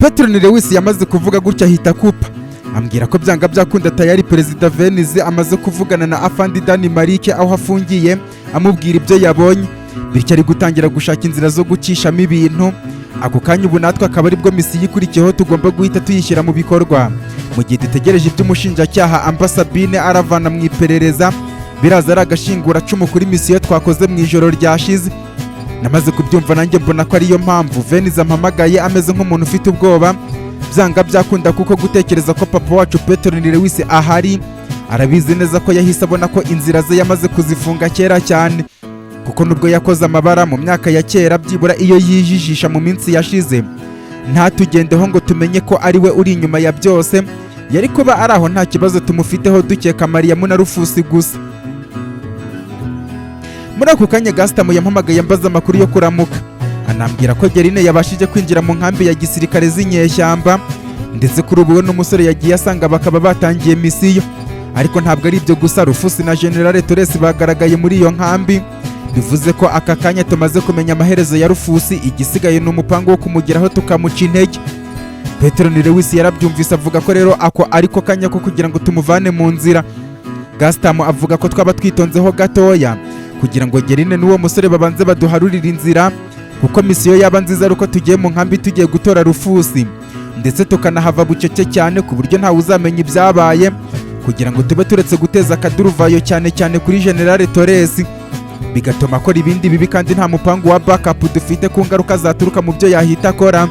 Petron Lewis yamaze kuvuga gutya ahita kupa ambwira ko byanga byakunda tayari Perezida Venize amaze kuvugana na Afandi Dani Marike aho afungiye amubwira ibyo yabonye, bityo ari gutangira gushaka inzira zo gucishamo ibintu. Ako kanya ubu natwe akaba aribwo misiyo ikurikiyeho tugomba guhita tuyishyira mu bikorwa. Mu gihe dutegereje iby'umushinjacyaha Amba Sabine aravana mu iperereza, biraza ari agashinguracumu kuri misiyo twakoze mu ijoro ryashize. Namaze kubyumva nanjye mbona ko ariyo mpamvu Venize ampamagaye ameze nk'umuntu ufite ubwoba. Byanga byakunda kuko gutekereza ko papa wacu Petron Lewis ahari, arabizi neza ko yahise abona ko inzira ze yamaze kuzifunga kera cyane, kuko nubwo yakoze amabara mu myaka ya kera, byibura iyo yijijisha mu minsi yashize ntatugendeho ngo tumenye ko ari we uri inyuma ya byose, yari kuba ari aho nta kibazo tumufiteho dukeka Mariyamu na Rufusi gusa. Muri ako kanya Gaston yampamagaye ambaza amakuru yo kuramuka, anambwira ko Gerine yabashije kwinjira mu nkambi ya gisirikare z'inyeshyamba, ndetse kuri ubu we n'umusore yagiye asanga bakaba batangiye misiyo. Ariko ntabwo ari ibyo gusa, Rufusi na General Torres bagaragaye muri iyo nkambi, bivuze ko aka kanya tumaze kumenya amaherezo ya Rufusi. Igisigaye ni umupango wo kumugeraho tukamuca intege. Petron Lewis yarabyumvise avuga ko rero ako ariko kanya ko kugira ngo tumuvane mu nzira. Gaston avuga ko twaba twitonzeho gatoya kugira ngo Gerine n'uwo musore babanze baduharurira inzira, kuko misiyo yaba nziza ari uko tugiye mu nkambi tugiye gutora Rufusi, ndetse tukanahava bucece cyane ku buryo ntawe uzamenya ibyabaye, kugira ngo tube turetse guteza akaduruvayo cyane cyane kuri General Torres, bigatuma akora ibindi bibi kandi nta mupango wa backup dufite ku ngaruka zaturuka mu byo yahita akora.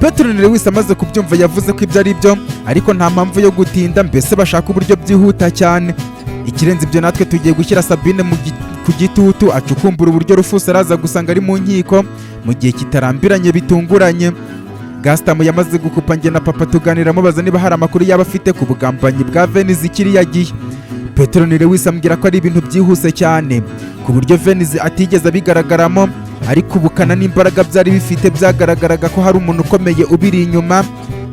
Petron Lewis amaze kubyumva yavuze ko ibyo ari byo, ariko nta mpamvu yo gutinda, mbese bashaka uburyo byihuta cyane. Ikirenze ibyo natwe tugiye gushyira Sabine ku gitutu acukumbura uburyo Rufusi araza gusanga ari mu nkiko mu gihe kitarambiranye bitunguranye. Gaston yamaze gukupa njye na papa tuganira mubaza niba hari amakuru yaba afite ku bugambanyi bwa Venize kiriya gihe. Petron Lewis ambwira ko ari ibintu byihuse cyane ku buryo Venize atigeze abigaragaramo, ariko ubukana n'imbaraga byari bifite byagaragaraga ko hari umuntu ukomeye ubiri inyuma,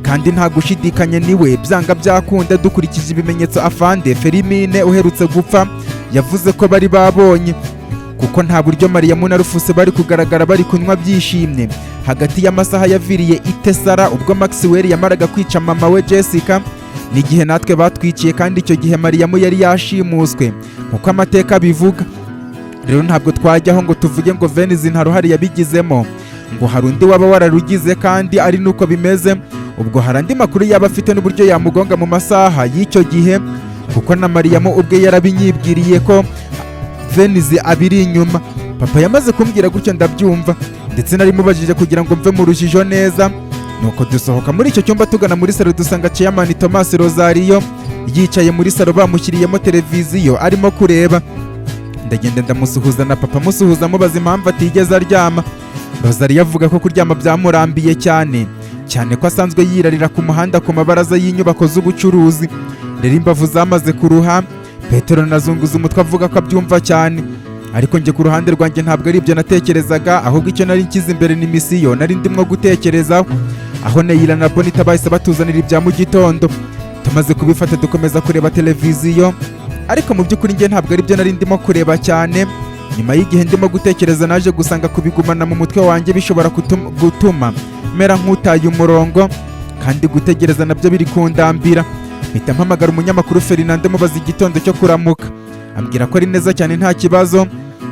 kandi nta gushidikanya niwe byanga byakunda dukurikije ibimenyetso Afande Ferimine uherutse gupfa yavuze ko bari babonye, kuko nta buryo Mariyamu na Rufusi bari kugaragara bari kunywa byishimye hagati y'amasaha yaviriye i Tesara ubwo Maxwell yamaraga kwica mama we Jessica, n'igihe natwe batwiciye, kandi icyo gihe Mariyamu yari yashimuswe nk'uko amateka bivuga. Rero ntabwo twajyaho ngo tuvuge ngo Venize nta ruhare yabigizemo, ngo hari undi waba wararugize kandi ari nuko bimeze. Ubwo hari andi makuru yaba afite n'uburyo yamugonga mu masaha y'icyo gihe, kuko na Mariyamu ubwe yarabinyibwiriye ko Venize abiri inyuma. Papa yamaze kumbwira gutyo ndabyumva, ndetse nari mubajije kugira ngo mve mu rujijo neza. Nuko dusohoka muri icyo cyumba tugana muri salo, dusanga Chairman Thomas Rosario yicaye muri salo bamushyiriyemo televiziyo arimo kureba. Ndagenda ndamusuhuza na papa musuhuza mubaza impamvu atigeze aryama. Rosario avuga ko kuryama byamurambiye cyane ko asanzwe yirarira ku muhanda ku mabaraza y'inyubako z'ubucuruzi. Rero imbavu zamaze kuruha, Petron azunguza umutwe avuga ko abyumva cyane, ariko njye ku ruhande rwanjye ntabwo ari ibyo natekerezaga, ahubwo icyo nari nshyize imbere ni misiyo nari ndimo gutekerezaho. Aho Neila na Bonita bahise batuzanira ibya mu gitondo, tumaze kubifata dukomeza kureba televiziyo, ariko mu by'ukuri njye ntabwo ari byo nari ndimo kureba cyane. Nyuma y'igihe ndimo gutekereza naje gusanga kubigumana mu mutwe wanjye bishobora gutuma mera nk'utaye umurongo, kandi gutegereza nabyo biri kundambira. Mpita mpamagara umunyamakuru Fernando mubaza igitondo cyo kuramuka, ambwira ko ari neza cyane nta kibazo,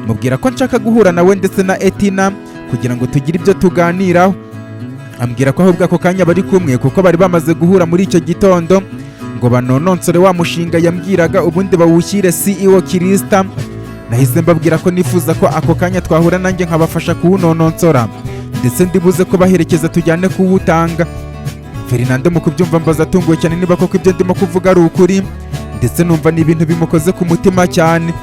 mubwira ko nshaka guhura nawe ndetse na Etina kugira ngo tugire ibyo tuganiraho. Ambwira ko ahubwo ako kanya bari kumwe kuko bari bamaze guhura muri icyo gitondo ngo banononsore wa mushinga yambwiraga ubundi bawushyire CEO Kirista. Nahise mbabwira ko nifuza ko ako kanya twahura nanjye nkabafasha kuwunononsora, ndetse ndibuze ko baherekeza tujyane kuwutanga. Fernando mu kubyumva mbaza atunguwe cyane niba koko ibyo ndimo kuvuga ari ukuri, ndetse numva ni ibintu bimukoze ku mutima cyane.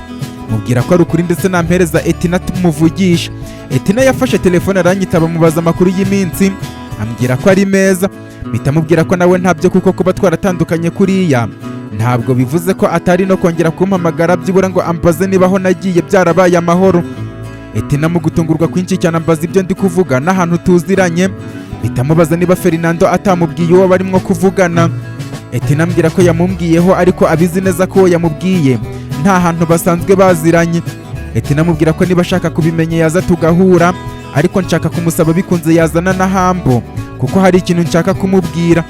Mubwira ko ari ukuri ndetse nampereza Etina tumuvugisha. Etina yafashe telefone aranyitaba mubaza amakuru y'iminsi, ambwira ko ari meza. Mpita mubwira ko nawe ntabyo, kuko kuba twaratandukanye kuriya ntabwo bivuze ko atari no kongera kumpamagara byibura ngo ambaze niba aho nagiye byarabaye amahoro. Etina mu gutungurwa kwinshi cyane ambaza ibyo ndi kuvuga n'ahantu tuziranye. Mpita mubaza niba Fernando atamubwiye uwo barimo kuvugana. Etina ambwira ko yamumbwiyeho ariko abizi neza ko yamubwiye nta hantu basanzwe baziranye. Etina amubwira ko niba ashaka kubimenya yaza tugahura, ariko nshaka kumusaba bikunze yazana na Hambo kuko hari ikintu nshaka kumubwira.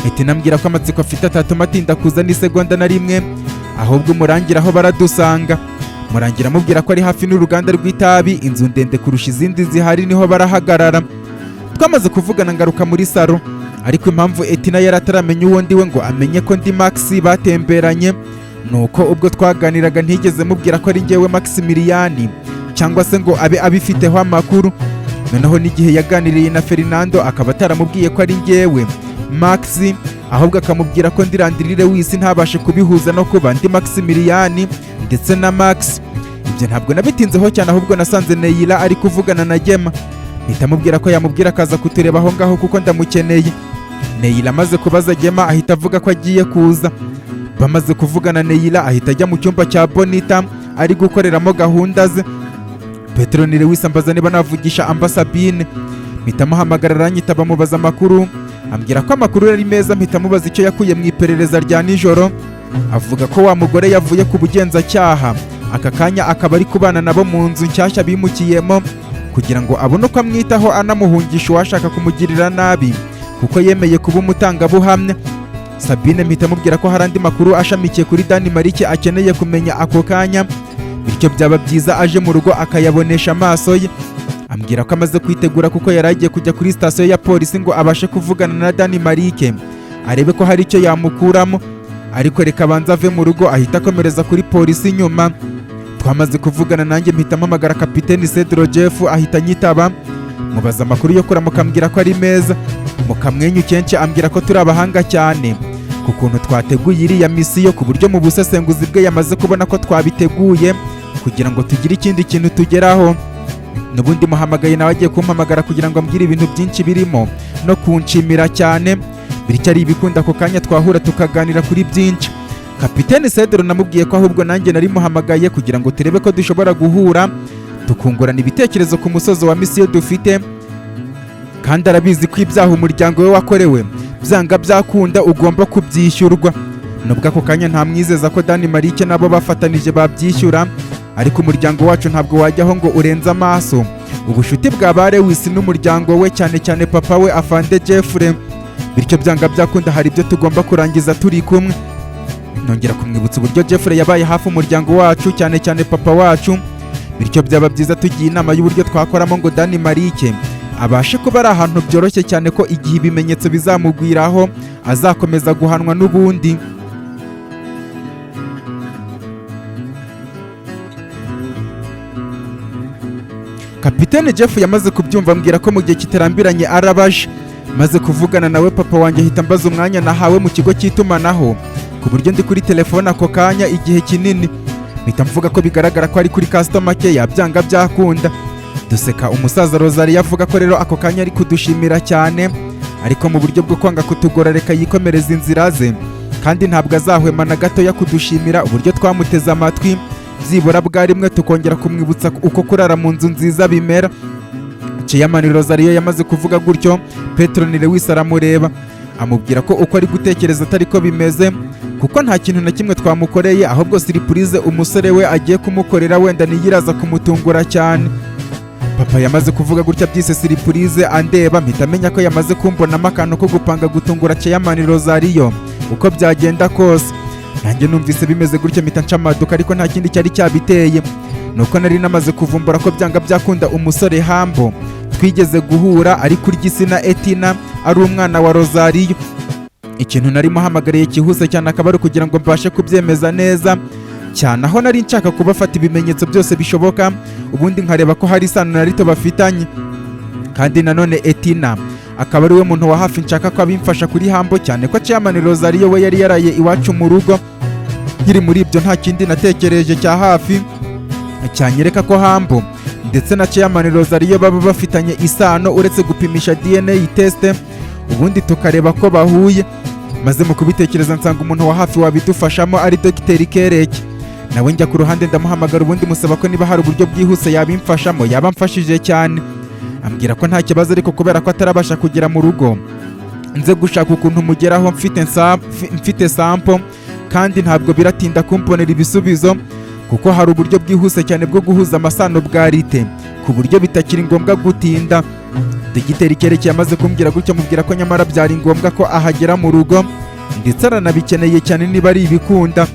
Etina ambwira ko amatsiko afite atatuma atinda kuza n'isegonda na rimwe, ahubwo murangira aho baradusanga. Murangira amubwira ko ari hafi n'uruganda rw'itabi, inzu ndende kurusha izindi zihari niho barahagarara. Twamaze kuvugana ngaruka muri salo, ariko impamvu Etina yari ataramenya uwo ndiwe ngo amenye ko ndi Max batemberanye nuko ubwo twaganiraga ntigeze mubwira ko ari njyewe Maximilian cyangwa se ngo abe abifiteho amakuru. Noneho n'igihe yaganiriye na Fernando akaba ataramubwiye ko ari njyewe Max, ahubwo akamubwira ko ndi Landry Lewis ntabashe kubihuza no kuba ndi Maximilian ndetse na Max. Ibyo ntabwo nabitinzeho cyane, ahubwo nasanze Neila ari kuvugana na Gema, mpita mubwira ko yamubwira akaza kutureba aho ngaho kuko ndamukeneye. Neila amaze kubaza Gema ahita avuga ko agiye kuza. Bamaze kuvugana Neila ahita ajya mu cyumba cya Bonita ari gukoreramo gahunda ze. Petronile Lewis ambaza niba navugisha Amba Sabine, mpita muhamagara aranyita bamubaza amakuru, ambwira ko amakuru ari meza. Mpita mubaza icyo yakuye mu iperereza rya nijoro, avuga ko wa mugore yavuye ku bugenzacyaha, aka kanya akaba ari kubana nabo mu nzu nshyashya bimukiyemo kugira ngo abone uko amwitaho anamuhungisha uwashaka kumugirira nabi kuko yemeye kuba umutangabuhamya. Sabine mpita mubwira ko hari andi makuru ashamikiye kuri Danimarike akeneye kumenya ako kanya, bityo byaba byiza aje mu rugo akayabonesha amaso ye. Ambwira ko amaze kwitegura kuko yari agiye kujya kuri sitasiyo ya polisi ngo abashe kuvugana na Danimarike arebe ko hari icyo yamukuramo, ariko reka abanza ave mu rugo ahita akomereza kuri polisi nyuma. Twamaze kuvugana nanjye mpita mpamagara Kapiteni Cedro Jeff ahita anyitaba, mubaza amakuru yo kuramuka ambwira ko ari meza. Mu kamwenyu kenshi ambwira ko turi abahanga cyane ku kuntu twateguye iriya misiyo, ku buryo mu busesenguzi bwe yamaze kubona ko twabiteguye kugira ngo tugire ikindi kintu tugeraho. N'ubundi muhamagaye nawe agiye kumpamagara kugira ngo ambwire ibintu byinshi birimo no kunshimira cyane, bityo ari ibikunda ako kanya twahura tukaganira kuri byinshi. Kapiteni Cedro namubwiye ko ahubwo nanjye nari muhamagaye kugira ngo turebe ko dushobora guhura tukungurana ibitekerezo ku musozo wa misiyo dufite, kandi arabizi ko ibyaha umuryango we wakorewe byanga byakunda ugomba kubyishyurwa. Nubwo ako kanya ntamwizeza ko Danimarike nabo bafatanije babyishyura, ariko umuryango wacu ntabwo wajyaho ngo urenze amaso ubushuti bwa Lewis n'umuryango we, cyane cyane papa we Afande Jeffrey, bityo byanga byakunda hari ibyo tugomba kurangiza turi kumwe. Nongera kumwibutsa uburyo Jeffrey yabaye hafi umuryango wacu, cyane cyane papa wacu, bityo byaba byiza tugiye inama y'uburyo twakoramo ngo Danimarike abashe kuba ari ahantu byoroshye cyane ko igihe ibimenyetso bizamugwiraho azakomeza guhanwa n'ubundi. Kapiteni Jeff yamaze kubyumva ambwira ko mu gihe kitarambiranye arabaje. Maze kuvugana nawe papa wanjye ahita ambaza umwanya nahawe mu kigo cy'itumanaho ku buryo ndi kuri telefone ako kanya igihe kinini. Mpita mvuga ko bigaragara ko ari kuri customer care yabyanga byakunda. Duseka umusaza Rosalie avuga ko rero ako kanya ari kudushimira cyane, ariko mu buryo bwo kwanga kutugora reka yikomereza inzira ze, kandi ntabwo azahwema na gatoya kudushimira uburyo twamuteze amatwi byibura bwa rimwe tukongera kumwibutsa uko kurara mu nzu nziza bimera. Chairman Rosalie yamaze kuvuga gutyo, Petronile Lewis aramureba amubwira ko uko ari gutekereza atari ko bimeze, kuko nta kintu na kimwe twamukoreye, ahubwo surprise umusore we agiye kumukorera wenda niyiraza kumutungura cyane. Papa yamaze kuvuga gutya byise surprise andeba, mpita amenya ko yamaze kumbonamo akantu ko gupanga gutungura Chairman Rosalie uko byagenda kose. Nanjye numvise bimeze gutya mpita ncamaduka, ariko nta kindi cyari cyabiteye, nuko nari namaze kuvumbura ko byanga byakunda umusore Hambo twigeze guhura ari kurya isi na Etina ari umwana wa Rosalie. Ikintu nari muhamagariye cyihuse cyane akaba ari kugira ngo mbashe kubyemeza neza cyane, aho nari nshaka kubafata ibimenyetso byose bishoboka ubundi nkareba ko hari isano na rito bafitanye. Kandi nanone Etina akaba ari we muntu wa hafi nshaka ko abimfasha kuri Hambo, cyane ko Chairman Rosalie we yari yaraye iwacu mu rugo. Nkiri muri ibyo nta kindi natekereje cya hafi cyanyereka ko Hambo ndetse na Chairman Rosalie baba bafitanye isano uretse gupimisha DNA test ubundi tukareba ko bahuye. Maze mu kubitekereza nsanga umuntu wa hafi wabidufashamo ari Dr. Kereke. Nawe njya ku ruhande ndamuhamagara ubundi musaba ko niba hari uburyo bwihuse yabimfashamo yaba mfashije cyane. Ambwira ko nta kibazo, ariko kubera ko atarabasha kugera mu rugo nze gushaka ukuntu mugeraho mfite sample, kandi ntabwo biratinda kumbonera ibisubizo kuko hari uburyo bwihuse cyane bwo guhuza amasano bwa rite ku buryo bitakiri ngombwa gutinda. Dogiteri Kereki yamaze kumbwira gutyo mubwira ko nyamara byari ngombwa ko ahagera mu rugo ndetse aranabikeneye cyane niba ari ibikunda.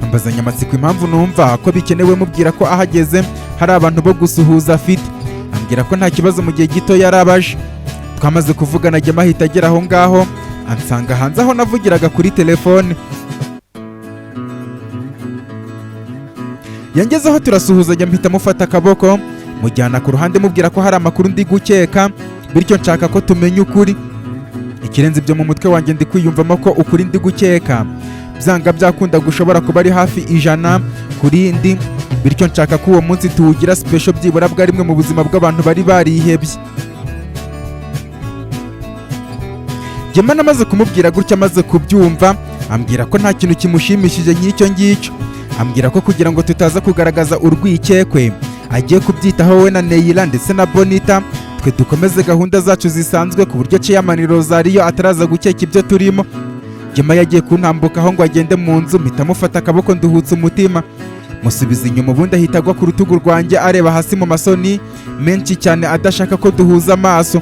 Ambazanya amatsiko impamvu numva ko bikenewe, mubwira ko ahageze hari abantu bo gusuhuza afite. Ambwira ko nta kibazo mu gihe gito yarabaje. Twamaze kuvugana Gema ahita agera aho ngaho ansanga hanze aho navugiraga kuri telefone. Yangezeho turasuhuzanya mpita mufata akaboko mujyana ku ruhande mubwira ko hari amakuru ndi gukeka bityo nshaka ko tumenya ukuri. Ikirenze ibyo mu mutwe wanjye ndi kwiyumvamo ko ukuri ndi gukeka byanga byakunda gushobora kuba ari hafi 100 kuri ndi, bityo nshaka ko uwo munsi tuwugira special byibura bwa rimwe mu buzima bw'abantu bari barihebye. Gema namaze kumubwira gutya amaze kubyumva ambwira ko nta kintu kimushimishije nk'icyo ngicyo. Ambwira ko kugira ngo tutaza kugaragaza urwikekwe agiye kubyitaho we na Neila ndetse na Bonita, twe dukomeze gahunda zacu zisanzwe ku buryo Chairman Rosario ataraza gukeka ibyo turimo. Gema yagiye kuntambukaho ngo agende mu nzu mpita mufata akaboko nduhutse umutima musubiza inyuma, ubundi ahita agwa ku rutugu rwanjye areba hasi mu masoni menshi cyane adashaka ko duhuza amaso.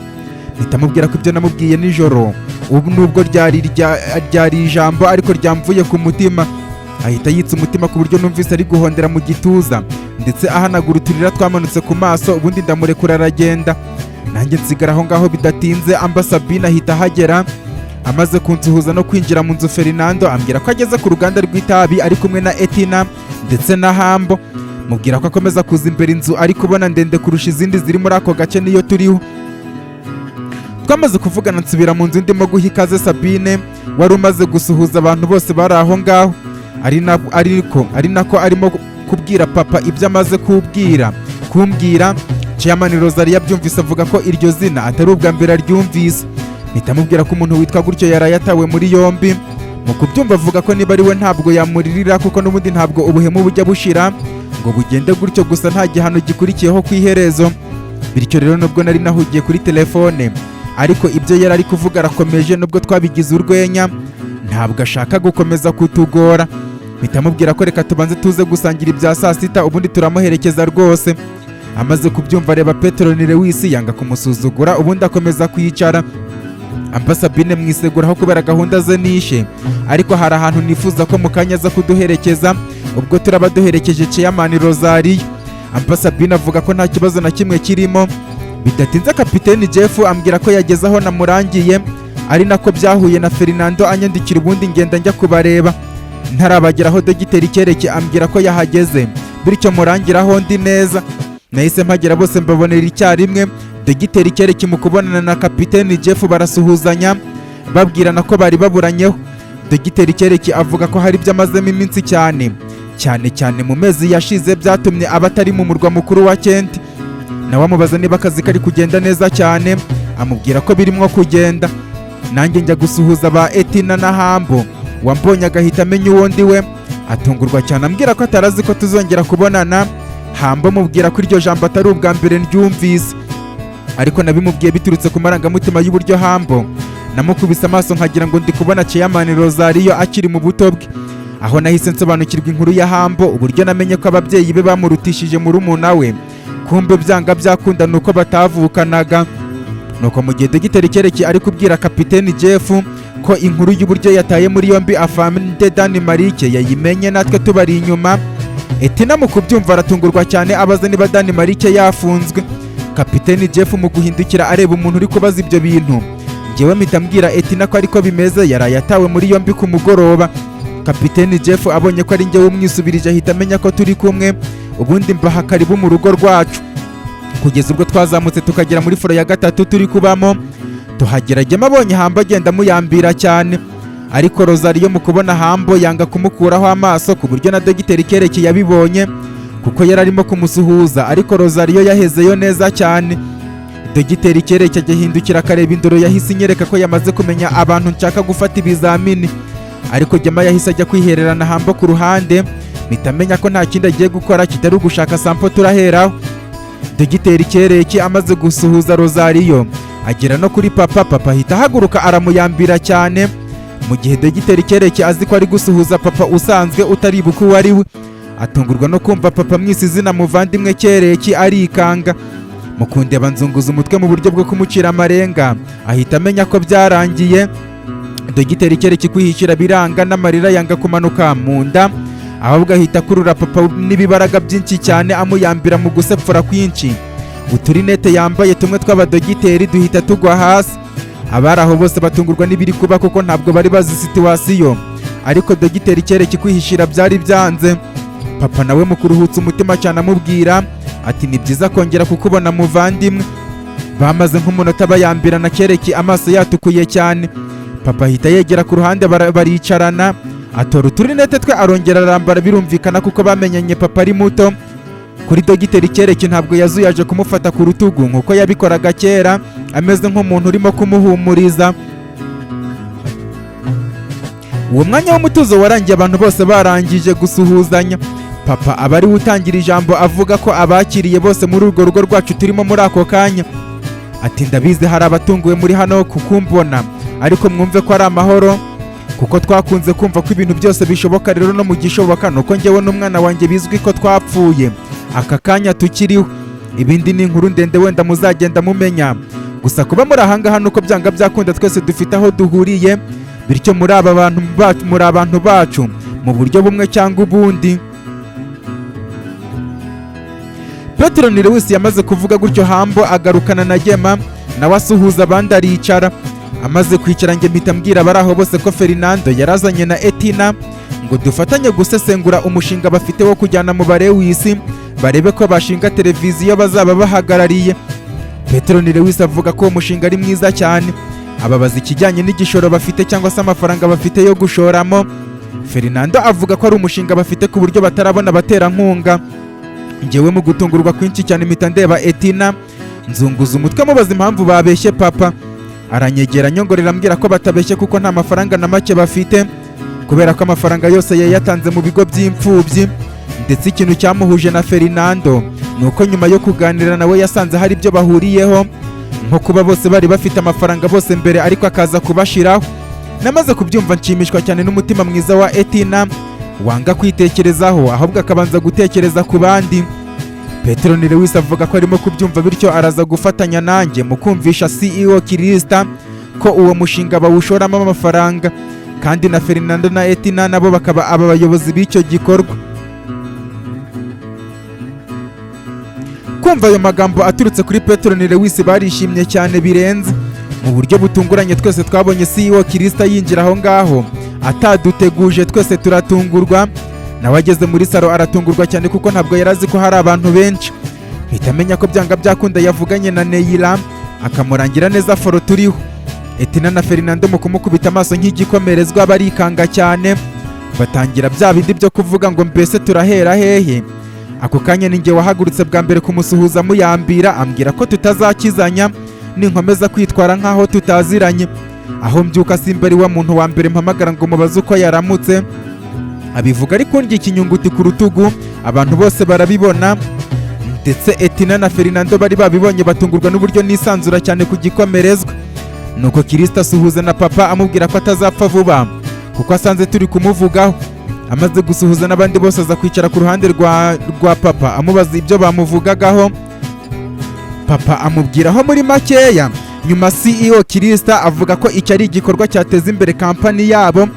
Mpita mubwira ko ibyo namubwiye nijoro ubu nubwo ryari ijambo ariko ryamvuye ku mutima. Ahita yitsa umutima ku buryo numvise ari guhondera mu gituza ndetse ahanagura uturira twamanutse ku maso, ubundi ndamurekura aragenda. Nanjye nsigara aho ngaho bidatinze amba Sabine ahita ahagera. Amaze kunsuhuza no kwinjira mu nzu Fernando ambwira ko ageze ku ruganda rw'itabi ari kumwe na Etina ndetse na Hambo. Mubwira ko akomeza kuza imbere inzu ari kubona ndende kurusha izindi ziri muri ako gace niyo turiho. Twamaze kuvugana nsubira mu nzu ndimo guha ikaze Sabine wari umaze gusuhuza abantu bose bari aho ngaho, ari nako arimo kubwira papa ibyo amaze kumbwira. Chairman Rosario yabyumvise avuga ko iryo zina atari ubwa mbere aryumvise. Mpita mubwira ko umuntu witwa gutyo yarayatawe muri yombi. Mu kubyumva avuga ko niba ari we ntabwo yamuririra kuko n'ubundi ntabwo ubuhemu bujya bushira ngo bugende gutyo gusa nta gihano gikurikiyeho ku iherezo. Bityo rero nubwo nari nahugiye kuri telefone ariko ibyo yari ari kuvuga arakomeje, nubwo twabigize urwenya ntabwo ashaka gukomeza kutugora. Mpita mubwira ko reka tubanze tuze gusangira ibya saa sita ubundi turamuherekeza rwose. Amaze kubyumva areba Petero ni Lewis yanga kumusuzugura ubundi akomeza kwicara. Amba Sabine mwiseguraho kubera gahunda ze nishe, ariko hari ahantu nifuza ko mukanya aza kuduherekeza ubwo turaba duherekeje Chairman Rosario. Amba Sabine avuga ko nta kibazo na kimwe kirimo. Bidatinze Kapiteni Jeff ambwira ko yageze aho namurangiye, ari nako byahuye na Fernando anyandikira ubundi ngenda njya kubareba. Ntarabageraho Dogiteri Kereki ambwira ko yahageze bityo murangiraho ndi neza. Nahise mpagera bose mbabonera icyarimwe. Dogiteri Kereki mu kubonana na Kapiteni Jeff barasuhuzanya babwirana ko bari baburanyeho. Dogiteri Kereki avuga ko hari ibyo amazemo iminsi cyane mu mezi yashize byatumye abatari mu murwa mukuru wa Kent. Nawe amubaza niba akazi kari kugenda neza cyane, amubwira ko birimo kugenda. Nanjye njya gusuhuza ba Etina na Hambo, wambonye agahita amenya uwo ndi we atungurwa cyane ambwira ko atarazi ko tuzongera kubonana. Hambo mubwira ko iryo jambo atari ubwa mbere ndyumvise, ariko nabimubwiye biturutse ku marangamutima y'uburyo Hambo namukubise amaso nkagira ngo ndi kubona Chairman Rosario akiri mu buto bwe. Aho nahise nsobanukirwa inkuru ya Hambo, uburyo namenye ko ababyeyi be bamurutishije murumuna we, kumbe byanga byakunda nuko batavukanaga. Nuko mu gihe Dogiteri Kereki ari kubwira Kapiteni Jeff ko inkuru y'uburyo yataye muri yombi Afande Danimarike yayimenye natwe tubari inyuma, Etina mu kubyumva aratungurwa cyane abaza niba Danimarike yafunzwe. Kapiteni Jeff mu guhindukira areba umuntu uri kubaza ibyo bintu, njyewe mpita mbwira Etina ko ariko bimeze, yarayatawe muri yombi ku mugoroba. Kapiteni Jeff abonye ko ari njyewe umwisubirije ahita amenya ko turi kumwe, ubundi mbaha karibu mu rugo rwacu. Kugeza ubwo twazamutse tukagera muri foro ya gatatu turi kubamo, tuhagera Gema abonye Hambo agenda muyambira cyane, ariko Rosario mu kubona Hambo yanga kumukuraho amaso ku buryo na Dogiteri Kereki yabibonye kuko yari arimo kumusuhuza, ariko Rosario yahezeyo neza cyane. Dogiteri Kereki agihindukira akareba indoro yahise inyereka ko yamaze kumenya abantu nshaka gufata ibizamini, ariko Gema yahise ajya kwihererana Hambo ku ruhande. Mpita menya ko nta kindi agiye gukora kitari ugushaka sampo turaheraho. Dogiteri Kereki amaze gusuhuza Rosario agera no kuri papa ahita ahaguruka aramuyambira cyane, mu gihe Dogiteri Kereki azi ko ari gusuhuza papa usanzwe utaribuka uwo ari we. atungurwa no kumva papa mwise izina muvandimwe Kereki arikanga. Mukundeba nzunguza umutwe mu buryo bwo kumucira amarenga, ahita amenya ko byarangiye. Dogiteri Kereki kwihishira biranga n'amarira yanga kumanuka mu nda, ahubwo ahita akurura papa n'ibibaraga byinshi cyane amuyambira mu gusepfura kwinshi. Uturinete yambaye tumwe tw'abadogiteri duhita tugwa hasi. Abari aho bose batungurwa n'ibiri kuba kuko ntabwo bari bazi situwasiyo, ariko Dogiteri Kereki kwihishira byari byanze. Papa nawe mu kuruhutsa umutima cyane amubwira ati ni byiza kongera kukubona muvandimwe. Bamaze nk'umunota bayambirana, Kereki amaso yatukuye cyane. Papa ahita yegera ku ruhande baricarana, atora uturinete twe arongera arambara, birumvikana kuko bamenyanye papa ari muto. Kuri Dogiteri Kereki ntabwo yazuyaje kumufata ku rutugu nk'uko yabikoraga kera, ameze nk'umuntu urimo kumuhumuriza. Uwo mwanya w'umutuzo warangiye abantu bose barangije gusuhuzanya. Papa aba ari utangira ijambo avuga ko abakiriye bose muri urwo rugo rwacu turimo muri ako kanya. Ati ndabizi hari abatunguwe muri hano kukumbona, ariko mwumve ko ari amahoro kuko twakunze kumva ko ibintu byose bishoboka. Rero no mu gishoboka nuko njyewe n'umwana wanjye bizwi ko twapfuye aka kanya tukiriho. Ibindi ni inkuru ndende wenda muzagenda mumenya, gusa kuba muri ahangaha nuko byanga byakunda twese dufite aho duhuriye, bityo muri abantu bacu mu buryo bumwe cyangwa ubundi. Petronile wese yamaze kuvuga gutyo Hambo agarukana na Gema, nawe asuhuza abandi aricara. Amaze kwicara njye mpita mbwira abari aho bose ko Fernando yarazanye na Etina ngo dufatanye gusesengura umushinga bafite wo kujyana mu Barewisi barebe ko bashinga televiziyo bazaba bahagarariye. Petronile wese avuga ko uwo mushinga ari mwiza cyane, ababaza ikijyanye n'igishoro bafite cyangwa se amafaranga bafite yo gushoramo. Fernando avuga ko ari umushinga bafite ku buryo batarabona abaterankunga. Njyewe mu gutungurwa kwinshi cyane mpita ndeba Etina, nzunguza umutwe mubaza impamvu babeshye papa. Aranyegera nyongorera ambwira ko batabeshye kuko nta mafaranga na make bafite, kubera ko amafaranga yose yayatanze mu bigo by'imfubyi. Ndetse ikintu cyamuhuje na Fernando nuko nyuma yo kuganira nawe yasanze hari ibyo bahuriyeho, nko kuba bose bari bafite amafaranga bose mbere ariko akaza kubashiraho. Namaze kubyumva nshimishwa cyane n'umutima mwiza wa Etina wanga kwitekerezaho ahubwo akabanza gutekereza ku bandi. Petronile wese avuga ko arimo kubyumva, bityo araza gufatanya nanjye mu kumvisha CEO Kirista ko uwo mushinga bawushoramo amafaranga, kandi na Fernando na Etina nabo bakaba aba bayobozi b'icyo gikorwa. Kumva ayo magambo aturutse kuri Petronile wese barishimye cyane birenze. Mu buryo butunguranye twese twabonye CEO Kirista yinjira aho ngaho ataduteguje, twese turatungurwa. Nawe ageze muri salo aratungurwa cyane kuko ntabwo yarazi ko hari abantu benshi. Mpita amenya ko byanga byakunda yavuganye na Neira akamurangira neza foro turiho. Etina na Fernando mu kumukubita amaso nk'igikomerezwa barikanga cyane, batangira bya bindi byo kuvuga ngo mbese turahera hehe. Ako kanya ninjye wahagurutse bwa mbere kumusuhuza muyambira, ambwira ko tutazakizanya ninkomeza kwitwara nk'aho tutaziranye. Aho mbyuka simba ari wa muntu wa mbere mpamagara ngo mubaze uko yaramutse. Abivuga ariko ndya ikinyunguti ku rutugu, abantu bose barabibona. Ndetse Etina na Fernando bari babibonye batungurwa n'uburyo nisanzura cyane ku gikomerezwa. Nuko Kirista asuhuza na papa amubwira ko atazapfa vuba kuko asanze turi kumuvugaho. Amaze gusuhuza n'abandi bose aza kwicara ku ruhande rwa papa amubaza ibyo bamuvugagaho. Papa amubwiraho muri makeya. Nyuma CEO Kirista avuga ko icyo ari igikorwa cyateza imbere kampani yabo,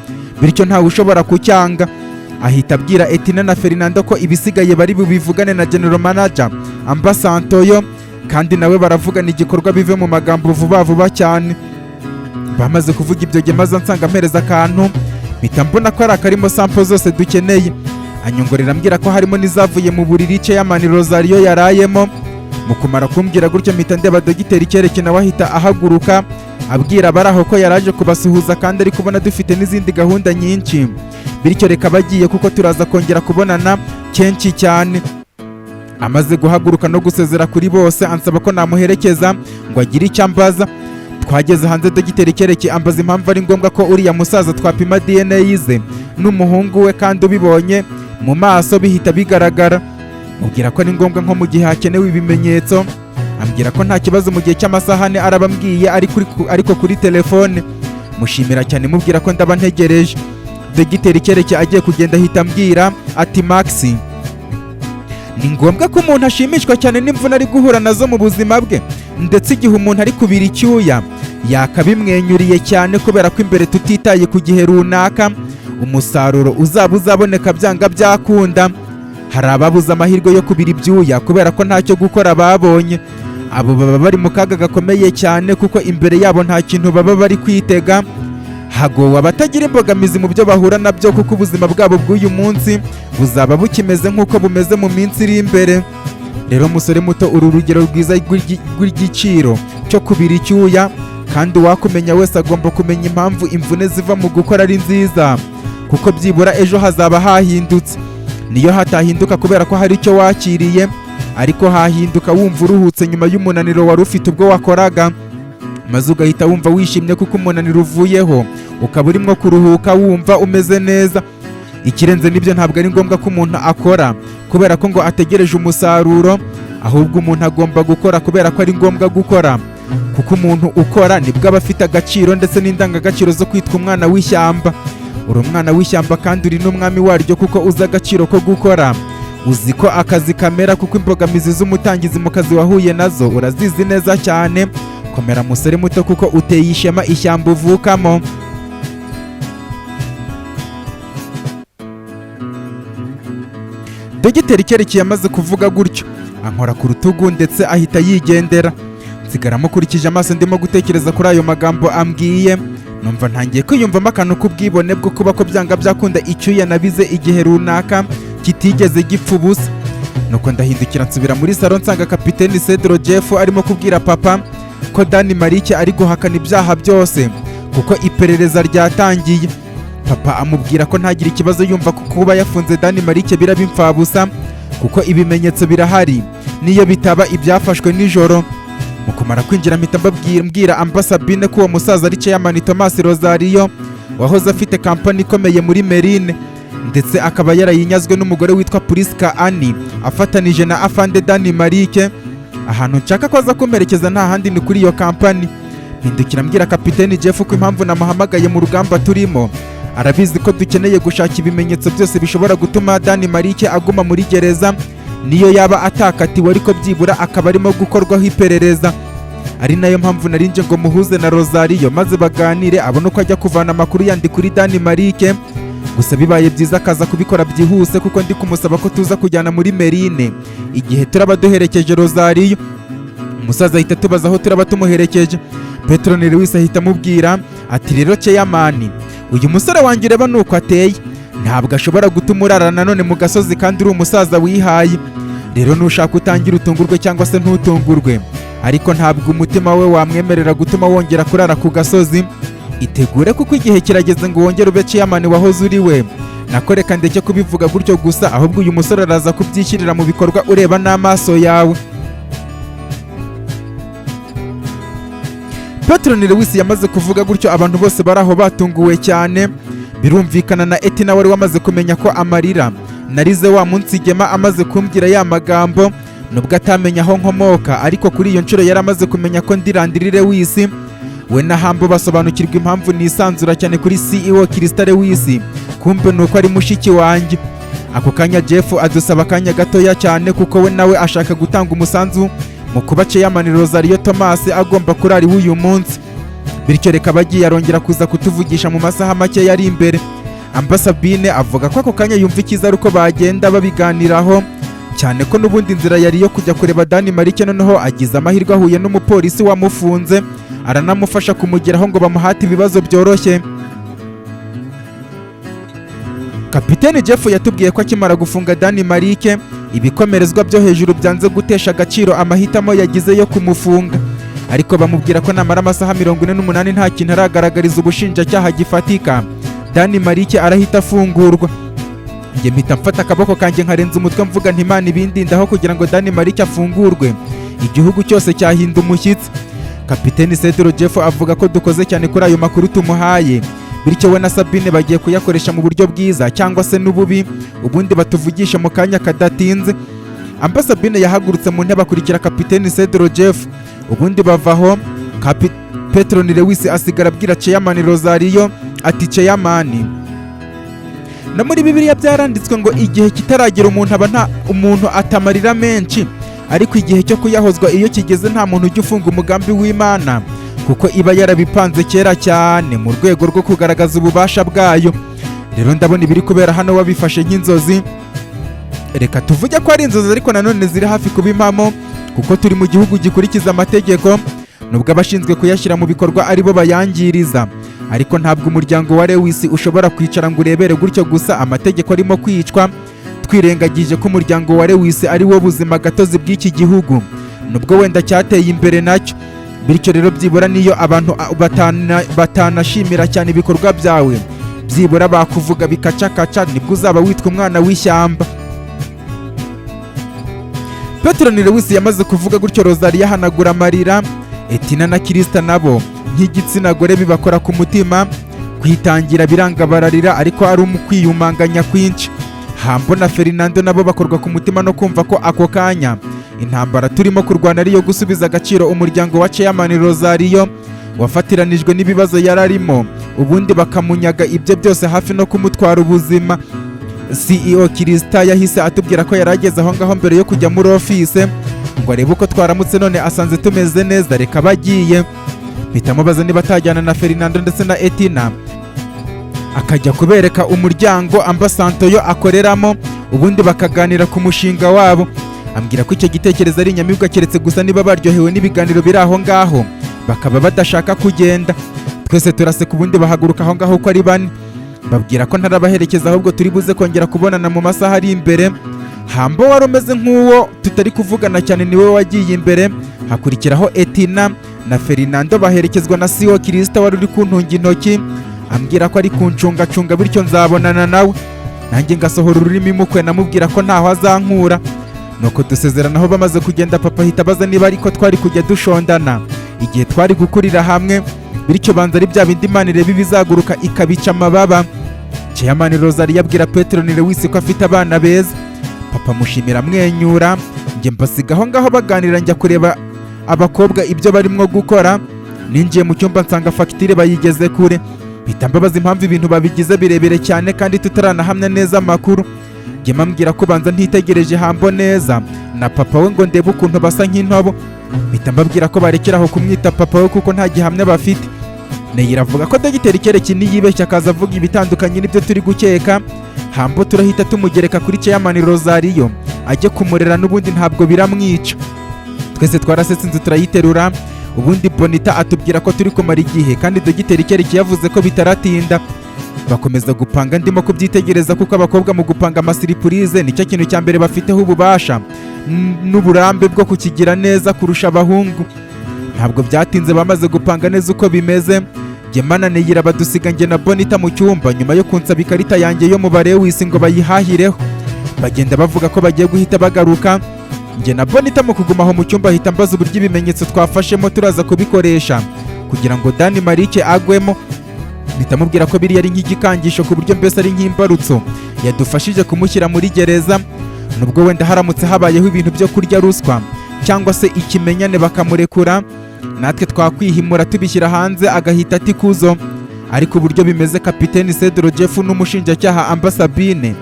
bityo ntawe ushobora kucyanga. Ahita abwira Etina na Fernando ko ibisigaye bari bubivugane na General Manager Amba Santoyo, kandi nawe baravugana igikorwa bive mu magambo vuba cyane. Bamaze kuvuga ibyo gemaza nsanga mpereza akantu, mpita mbona ko ari akarimo sample zose dukeneye. Anyongorera ambwira ko harimo n'izavuye mu buriri Chairman Rosario yarayemo. Mu kumara kumbwira gutyo mpita ndeba Dogiteri Kereki nawe ahita ahaguruka abwira abari aho ko yaraje kubasuhuza kandi ari kubona dufite n'izindi gahunda nyinshi, bityo reka bagiye kuko turaza kongera kubonana kenshi cyane. Amaze guhaguruka no gusezera kuri bose ansaba ko namuherekeza ngo agire icyo ambaza. Twageze hanze Dogiteri Kereki ambaza impamvu ari ngombwa ko uriya musaza twapima DNA yize n'umuhungu we, kandi ubibonye mu maso bihita bigaragara. Mubwira ko ni ngombwa nko mu gihe hakenewe ibimenyetso. Ambwira ko nta kibazo mu gihe cy'amasaha ane arabambwiye ariko kuri telefone. Mushimira cyane mubwira ko ndaba ntegereje. Dogiteri Kereki agiye kugenda ahita ambwira ati Maxi, ni ngombwa ko umuntu ashimishwa cyane n'imvune ari guhura nazo mu buzima bwe, ndetse igihe umuntu ari kubira icyuya yakabimwenyuriye cyane, kubera ko imbere tutitaye ku gihe runaka umusaruro uzaba uzaboneka byanga byakunda. Hari ababuze amahirwe yo kubira ibyuya kubera ko ntacyo gukora babonye. Abo baba bari mu kaga gakomeye cyane, kuko imbere yabo nta kintu baba bari kwitega. Hagowe abatagira imbogamizi mu byo bahura nabyo, kuko ubuzima bwabo bw'uyu munsi buzaba bukimeze nk'uko bumeze mu minsi iri imbere. Rero musore muto, uru rugero rwiza rw'igiciro cyo kubira icyuya, kandi uwakumenya wese agomba kumenya impamvu imvune ziva mu gukora ari nziza, kuko byibura ejo hazaba hahindutse. Niyo hatahinduka kubera ko hari icyo wakiriye, ariko hahinduka wumva uruhutse nyuma y'umunaniro wari ufite ubwo wakoraga, maze ugahita wumva wishimye kuko umunaniro uvuyeho, ukaba urimo kuruhuka wumva umeze neza. Ikirenze n'ibyo ntabwo ari ngombwa ko umuntu akora kubera ko ngo ategereje umusaruro, ahubwo umuntu agomba gukora kubera ko ari ngombwa gukora, kuko umuntu ukora nibwo aba afite agaciro ndetse n'indangagaciro zo kwitwa umwana w'ishyamba. Uri umwana w'ishyamba kandi uri n'umwami waryo, kuko uzi agaciro ko gukora, uzi ko akazi kamera, kuko imbogamizi z'umutangizi mu kazi wahuye nazo urazizi neza cyane. Komera musore muto, kuko uteye ishema ishyamba uvukamo. Dogiteri Kereki yamaze kuvuga gutyo, ankora ku rutugu ndetse ahita yigendera. Nsigara mukurikije amaso ndimo gutekereza kuri ayo magambo ambwiye, numva ntangiye kwiyumvamo akantu k'ubwibone bwo kuba ko byanga byakunda icyuya nabize igihe runaka kitigeze gipfa ubusa. Nuko ndahindukira nsubira muri salo, nsanga Kapiteni Cedro Jeff arimo kubwira papa ko Dani Marike ari guhakana ibyaha byose, kuko iperereza ryatangiye. Papa amubwira ko ntagira ikibazo, yumva ko kuba yafunze Dani Marike biraba imfabusa, kuko ibimenyetso birahari niyo bitaba ibyafashwe nijoro. Mu kumara kwinjira mpita mbwira Ambasabine ko uwo musaza ari Chairman Thomas Rosario, wahoze afite kampani ikomeye muri Merine, ndetse akaba yarayinyazwe n'umugore witwa Priska Annie afatanije na Afande Dani Marike. Ahantu nshaka ko aza kumerekeza nta handi ni kuri iyo kampani. Mpindukira mbwira Kapiteni Jeff ko impamvu namuhamagaye mu rugamba turimo, arabizi ko dukeneye gushaka ibimenyetso byose bishobora gutuma Dani Marike aguma muri gereza, niyo yaba atakatiwe ariko byibura akaba arimo gukorwaho iperereza. Ari nayo mpamvu narinje ngo muhuze na Rosario maze baganire, abone uko ajya kuvana amakuru yandi kuri Dani Marike. Gusa bibaye byiza akaza kubikora byihuse, kuko ndi kumusaba ko tuza kujyana muri Merine igihe turaba duherekeje Rosario. Umusaza ahita tubaza aho turaba tumuherekeje. Petronile Lewis ahita amubwira ati, rero Chairman, uyu musore wanjye ureba nuko ateye, ntabwo ashobora gutuma urara nanone mu gasozi kandi uri umusaza wihaye. Rero nushaka utangira utungurwe cyangwa se ntutungurwe, ariko ntabwo umutima we wamwemerera gutuma wongera kurara ku gasozi. Itegure, kuko igihe kirageze ngo wongere ube Chairman wahoze uri we. Nako reka ndeke kubivuga gutyo gusa, ahubwo uyu musore araza kubyishyirira mu bikorwa ureba n'amaso yawe. Petronile Lewis yamaze kuvuga gutyo, abantu bose bari aho batunguwe cyane. Birumvikana na Etina wari wamaze kumenya ko amarira narize wa munsi Gema amaze kumbwira ya magambo, nubwo atamenya aho nkomoka, ariko kuri iyo nshuro yari amaze kumenya ko ndi Landry Lewis. We na Hambo basobanukirwa impamvu nisanzura cyane kuri CEO Krista Lewis, kumbe nuko ari mushiki wanjye. Ako kanya Jeff adusaba akanya gatoya cyane, kuko we nawe ashaka gutanga umusanzu mu kuba Chairman Rosario Thomas agomba kurari uyu munsi. Bityo reka bagiye arongera kuza kutuvugisha mu masaha make yari imbere. Ambasabine avuga ko ako kanya yumva ikiza ari uko bagenda babiganiraho, cyane ko n'ubundi inzira yari yo kujya kureba Dani Marike, noneho agize amahirwe ahuye n'umupolisi wamufunze, aranamufasha kumugeraho ngo bamuhate ibibazo byoroshye. Kapiteni Jeff yatubwiye ko akimara gufunga Dani Marike, ibikomerezwa byo hejuru byanze gutesha agaciro amahitamo yagize yo kumufunga, ariko bamubwira ko namara amasaha 48 nta kintu aragaragariza ubushinjacyaha gifatika, Dani Marike arahita afungurwa. Njye mpita mfata akaboko kanjye nkarenza umutwe mvuga nti Imana ibindindaho kugira ngo Dani Marike afungurwe, igihugu cyose cyahinda umushyitsi. Kapiteni Cedro Jeff avuga ko dukoze cyane kuri ayo makuru tumuhaye, bityo we na Sabine bagiye kuyakoresha mu buryo bwiza cyangwa se n'ububi, ubundi batuvugisha mu kanya kadatinze. Ambasabine yahagurutse mu ntebe akurikira Kapiteni Cedro Jeff, ubundi bavaho. Petronile Lewis asigara abwira Chairman Rosario ati, Chairman, no muri Bibiliya byaranditswe ngo igihe kitaragera umuntu atamarira menshi, ariko igihe cyo kuyahozwa iyo kigeze nta muntu ujya ufunga umugambi w'Imana, kuko iba yarabipanze kera cyane mu rwego rwo kugaragaza ububasha bwayo. Rero ndabona ibiri kubera hano wabifashe nk'inzozi. Reka tuvuge ko ari inzozi, ariko nanone ziri hafi kuba impamo, kuko turi mu gihugu gikurikiza amategeko, nubwo abashinzwe kuyashyira mu bikorwa aribo bayangiriza. Ariko ntabwo umuryango wa Lewis ushobora kwicara ngo urebere gutyo gusa amategeko arimo kwicwa, twirengagije ko umuryango wa Lewis ari wo buzima gatozi bw'iki gihugu, nubwo wenda cyateye imbere nacyo. Bityo rero byibura niyo abantu batanashimira cyane ibikorwa byawe, byibura bakuvuga bikacakaca, nibwo uzaba witwa umwana w'ishyamba. Petero ni Lewis yamaze kuvuga gutyo, Rosalie ahanagura amarira. Etina na Kirista nabo nk'igitsina gore bibakora ku mutima, kwitangira biranga bararira, ariko ari kwiyumanganya kwinshi. Hambo na Fernando nabo bakorwa ku mutima no kumva ko ako kanya intambara turimo kurwana ariyo gusubiza agaciro umuryango wa Chairman Rosario wafatiranijwe n'ibibazo yararimo, ubundi bakamunyaga ibyo byose hafi no kumutwara ubuzima. CEO Kirista yahise atubwira ko yarageze aho ngaho mbere yo kujya muri office ngo arebe uko twaramutse, none asanze tumeze neza, reka bagiye. Bitamubaza niba atajyana na Fernando ndetse na Etina akajya kubereka umuryango Ambasanto yo akoreramo, ubundi bakaganira ku mushinga wabo. Ambwira ko icyo gitekerezo ari inyamibwa, keretse gusa niba baryohewe n'ibiganiro biri aho ngaho bakaba badashaka kugenda. Twese turaseka, ubundi bahaguruka aho ngaho uko ari bane. Babwira ko ntarabaherekeza, ahubwo turi buze kongera kubonana mu masaha ari imbere. Hambo wari umeze nk'uwo tutari kuvugana cyane niwe wagiye imbere, hakurikiraho Etina na Fernando baherekezwa na CEO Kirista wari uri kuntunga intoki, ambwira ko ari kuncungacunga bityo nzabonana nawe. Nanjye ngasohora ururimi mukwe namubwira ko ntaho azankura. Nuko dusezeranaho, bamaze kugenda papa ahita abaza niba ariko twari kujya dushondana igihe twari gukurira hamwe, bityo banza ari bya bindi Imana ireba bizaguruka ikabica amababa. Chairman Rosalie yabwira Petero ni Lewis ko afite abana beza. Papa mushimira amwenyura, njye mbasiga aho ngaho baganira, njya kureba abakobwa ibyo barimo gukora. Ninjiye mu cyumba nsanga fagitire bayigeze kure, mpita mbabaza impamvu ibintu babigize birebire cyane kandi tutaranahamya neza amakuru. Njye mbwira ko banza ntitegereje Hambo neza na papa we ngo ndebe ukuntu basa nk'intobo. Mpita mbabwira ko barekeraho kumwita papa we kuko nta gihamya bafite. Neyira avuga ko Dogiteri Kereki niyibeshya akaza avuga ibitandukanye n'ibyo turi gukeka, Hambo turahita tumugereka kuri Chairman Rosario ajye kumurera, n'ubundi ntabwo biramwica. Twese twarasetse, inzu turayiterura. Ubundi Bonita atubwira ko turi kumara igihe, kandi Dogiteri Kereki yavuze ko bitaratinda. Bakomeza gupanga, ndimo kubyitegereza kuko abakobwa mu gupanga amasiripurize nicyo kintu cya mbere bafiteho ububasha n'uburambe bwo kukigira neza kurusha abahungu. Ntabwo byatinze, bamaze gupanga neza uko bimeze. Gemana Neyira badusiga njye na Bonita mu cyumba, nyuma yo kunsaba ikarita yanjye yo mu Lewis ngo bayihahireho. Bagenda bavuga ko bagiye guhita bagaruka. Njye na Bonita mu kuguma aho mu cyumba ahita mbaza uburyo ibimenyetso twafashemo turaza kubikoresha kugira ngo Dani Marike agwemo. Mpita mubwira ko biri yari nk'igikangisho, ku buryo mbese ari nk'imbarutso yadufashije kumushyira muri gereza, nubwo wenda haramutse habayeho ibintu byo kurya ruswa cyangwa se ikimenyane bakamurekura, natwe twakwihimura tubishyira hanze agahita ati kuzo. Ariko uburyo bimeze, Kapiteni Cedro Jeff n'umushinjacyaha Amba Sabine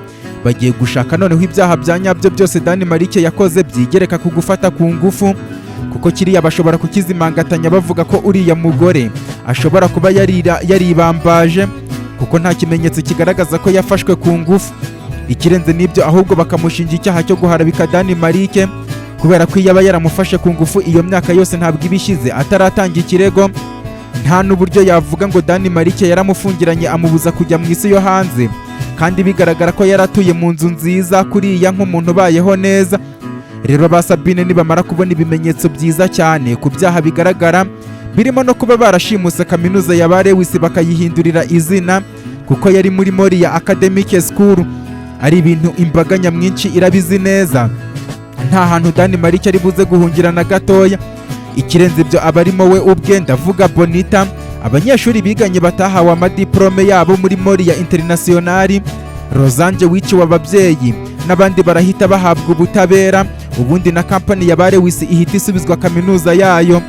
bagiye gushaka noneho ibyaha bya nyabyo byose Dani Marike yakoze byigereka ku gufata ku ngufu, kuko kiriya bashobora kukizimangatanya bavuga ko uriya mugore ashobora kuba yaribambaje, kuko nta kimenyetso kigaragaza ko yafashwe ku ngufu. Ikirenze n'ibyo, ahubwo bakamushinja icyaha cyo guharabika Dani Marike, kubera ko iyo aba yaramufashe ku ngufu iyo myaka yose ntabwo ibishize ataratanga ikirego. Nta n'uburyo yavuga ngo Dani Marike yaramufungiranye amubuza kujya mu isi yo hanze, kandi bigaragara ko yaratuye mu nzu nziza kuriya nk'umuntu ubayeho neza. Rero ba Sabine nibamara kubona ibimenyetso byiza cyane ku byaha bigaragara, birimo no kuba barashimuse kaminuza ya Lewis bakayihindurira izina kuko yari muri Moriya Academic School, ari ibintu imbaga nyamwinshi irabizi neza. Nta hantu Dani Marike ari buze guhungira na gatoya. Ikirenze ibyo abarimo we ubwe, ndavuga Bonita, abanyeshuri biganye batahawe amadiplome yabo muri Moriya International, Rosange wiciwe ababyeyi, n'abandi barahita bahabwa ubutabera, ubundi na kampani ya Lewis ihita isubizwa kaminuza yayo,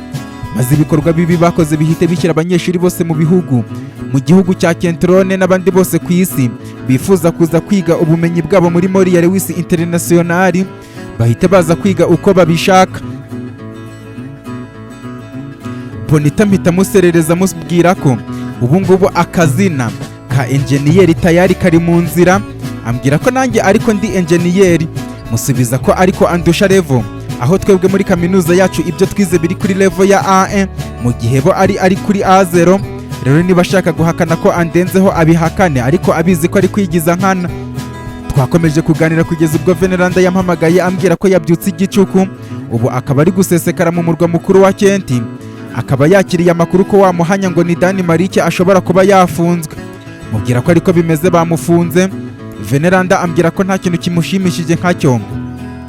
maze ibikorwa bibi bakoze bihite bishyira abanyeshuri bose mu gihugu cya Kentrone n'abandi bose ku isi bifuza kuza kwiga ubumenyi bwabo muri Moria Lewis International bahita baza kwiga uko babishaka. Bonita mpita muserereza mubwira ko ubu ngubu akazina ka enjeniyeri tayari kari mu nzira, ambwira ko nanjye ariko ndi enjeniyeri, musubiza ko ariko andusha level, aho twebwe muri kaminuza yacu ibyo twize biri kuri level ya A1 mu gihe bo ari kuri A0. Rero niba ashaka guhakana ko andenzeho abihakane, ariko abizi ko ari kwigiza nkana. Twakomeje kuganira kugeza ubwo Veneranda yampamagaye ambwira ko yabyutse igicuku, ubu akaba ari gusesekara mu murwa mukuru wa Kenti, akaba yakiriye amakuru ko wamuhanya ngo ni Dani Marike ashobora kuba yafunzwe. Mubwira ko ariko bimeze bamufunze. Veneranda ambwira ko nta kintu kimushimishije nkacyo,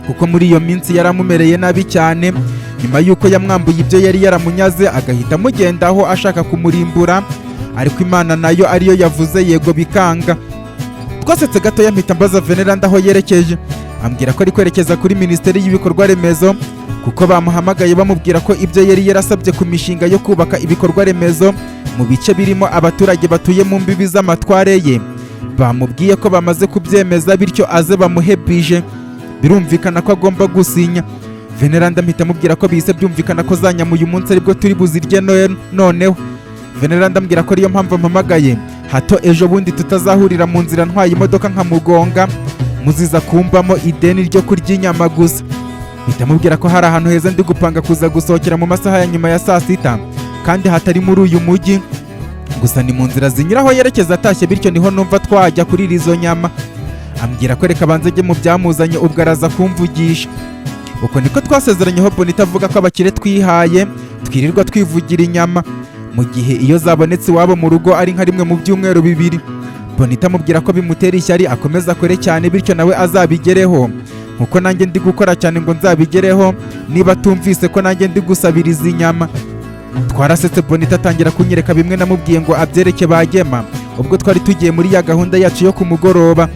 kuko muri iyo minsi yaramumereye nabi cyane, nyuma yuko yamwambuye ibyo yari yaramunyaze agahita amugendaho ashaka kumurimbura, ariko Imana nayo ariyo yavuze yego bikanga. Twasetse gato mpita mbaza Veneranda aho yerekeje, ambwira ko ari kwerekeza kuri Minisiteri y'Ibikorwa Remezo, kuko bamuhamagaye bamubwira ko ibyo yari yarasabye ku mishinga yo kubaka ibikorwa remezo mu bice birimo abaturage batuye mu mbibi z'amatware ye, bamubwiye ko bamaze kubyemeza, bityo aze bamuhe bije. Birumvikana ko agomba gusinya. Veneranda mpita mubwira ko bihise byumvikana ko zanyamuye umunsi aribwo turi buzirye noneho. Veneranda ambwira ko ariyo mpamvu mpamagaye, hato ejo bundi tutazahurira mu nzira ntwaye imodoka nkamugonga, muziza kumbamo ideni ryo kurya inyama gusa. Mpita mubwira ko hari ahantu heza ndi gupanga kuza gusohokera mu masaha ya nyuma ya saa sita, kandi hatari muri uyu mujyi, gusa ni mu nzira zinyuraho yerekeza atashye, bityo niho numva twajya kuri izo nyama. Ambwira ko reka banze ajye mu byamuzanye, ubwo araza kumvugisha. Uko niko twasezeranyeho. Bonita avuga ko abakire twihaye twirirwa twivugira inyama, mu gihe iyo zabonetse iwabo mu rugo ari nka rimwe mu byumweru bibiri. Bonita amubwira ko bimutera ishyari, akomeza akore cyane bityo nawe azabigereho, nkuko nanjye ndi gukora cyane ngo nzabigereho, niba tumvise ko nanjye ndi gusabiriza inyama. Twarasetse Bonita atangira kunyereka bimwe namubwiye ngo abyereke bagema, ubwo twari tugiye muri ya gahunda yacu yo ku mugoroba.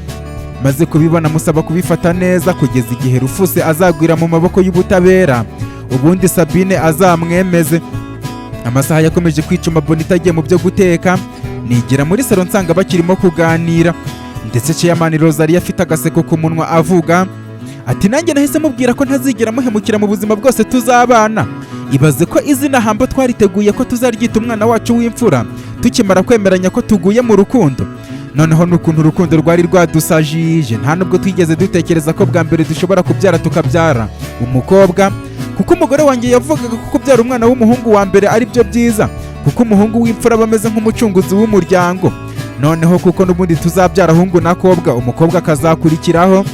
Maze kubibona musaba kubifata neza kugeza igihe Rufuse azagwira mu maboko y'ubutabera, ubundi Sabine azamwemeze. Amasaha yakomeje kwicuma, Bonita agiye mu byo guteka, nigira muri salo nsanga bakirimo kuganira, ndetse Chairman Rosalie afite agaseko ku munwa avuga ati nanjye nahise mubwira ko ntazigera muhemukira mu buzima bwose tuzabana. Ibaze ko izina Hambo twariteguye ko tuzaryita umwana wacu w'imfura tukimara kwemeranya ko tuguye mu rukundo. Noneho n'ukuntu urukundo rwari rwadusajije, nta nubwo twigeze dutekereza ko bwa mbere dushobora kubyara tukabyara umukobwa, kuko umugore wanjye yavugaga ko kubyara umwana w'umuhungu wa mbere ari byo byiza, kuko umuhungu w'imfura aba ameze nk'umucunguzi w'umuryango. Noneho kuko n'ubundi tuzabyara ahungu n'akobwa, umukobwa akazakurikiraho.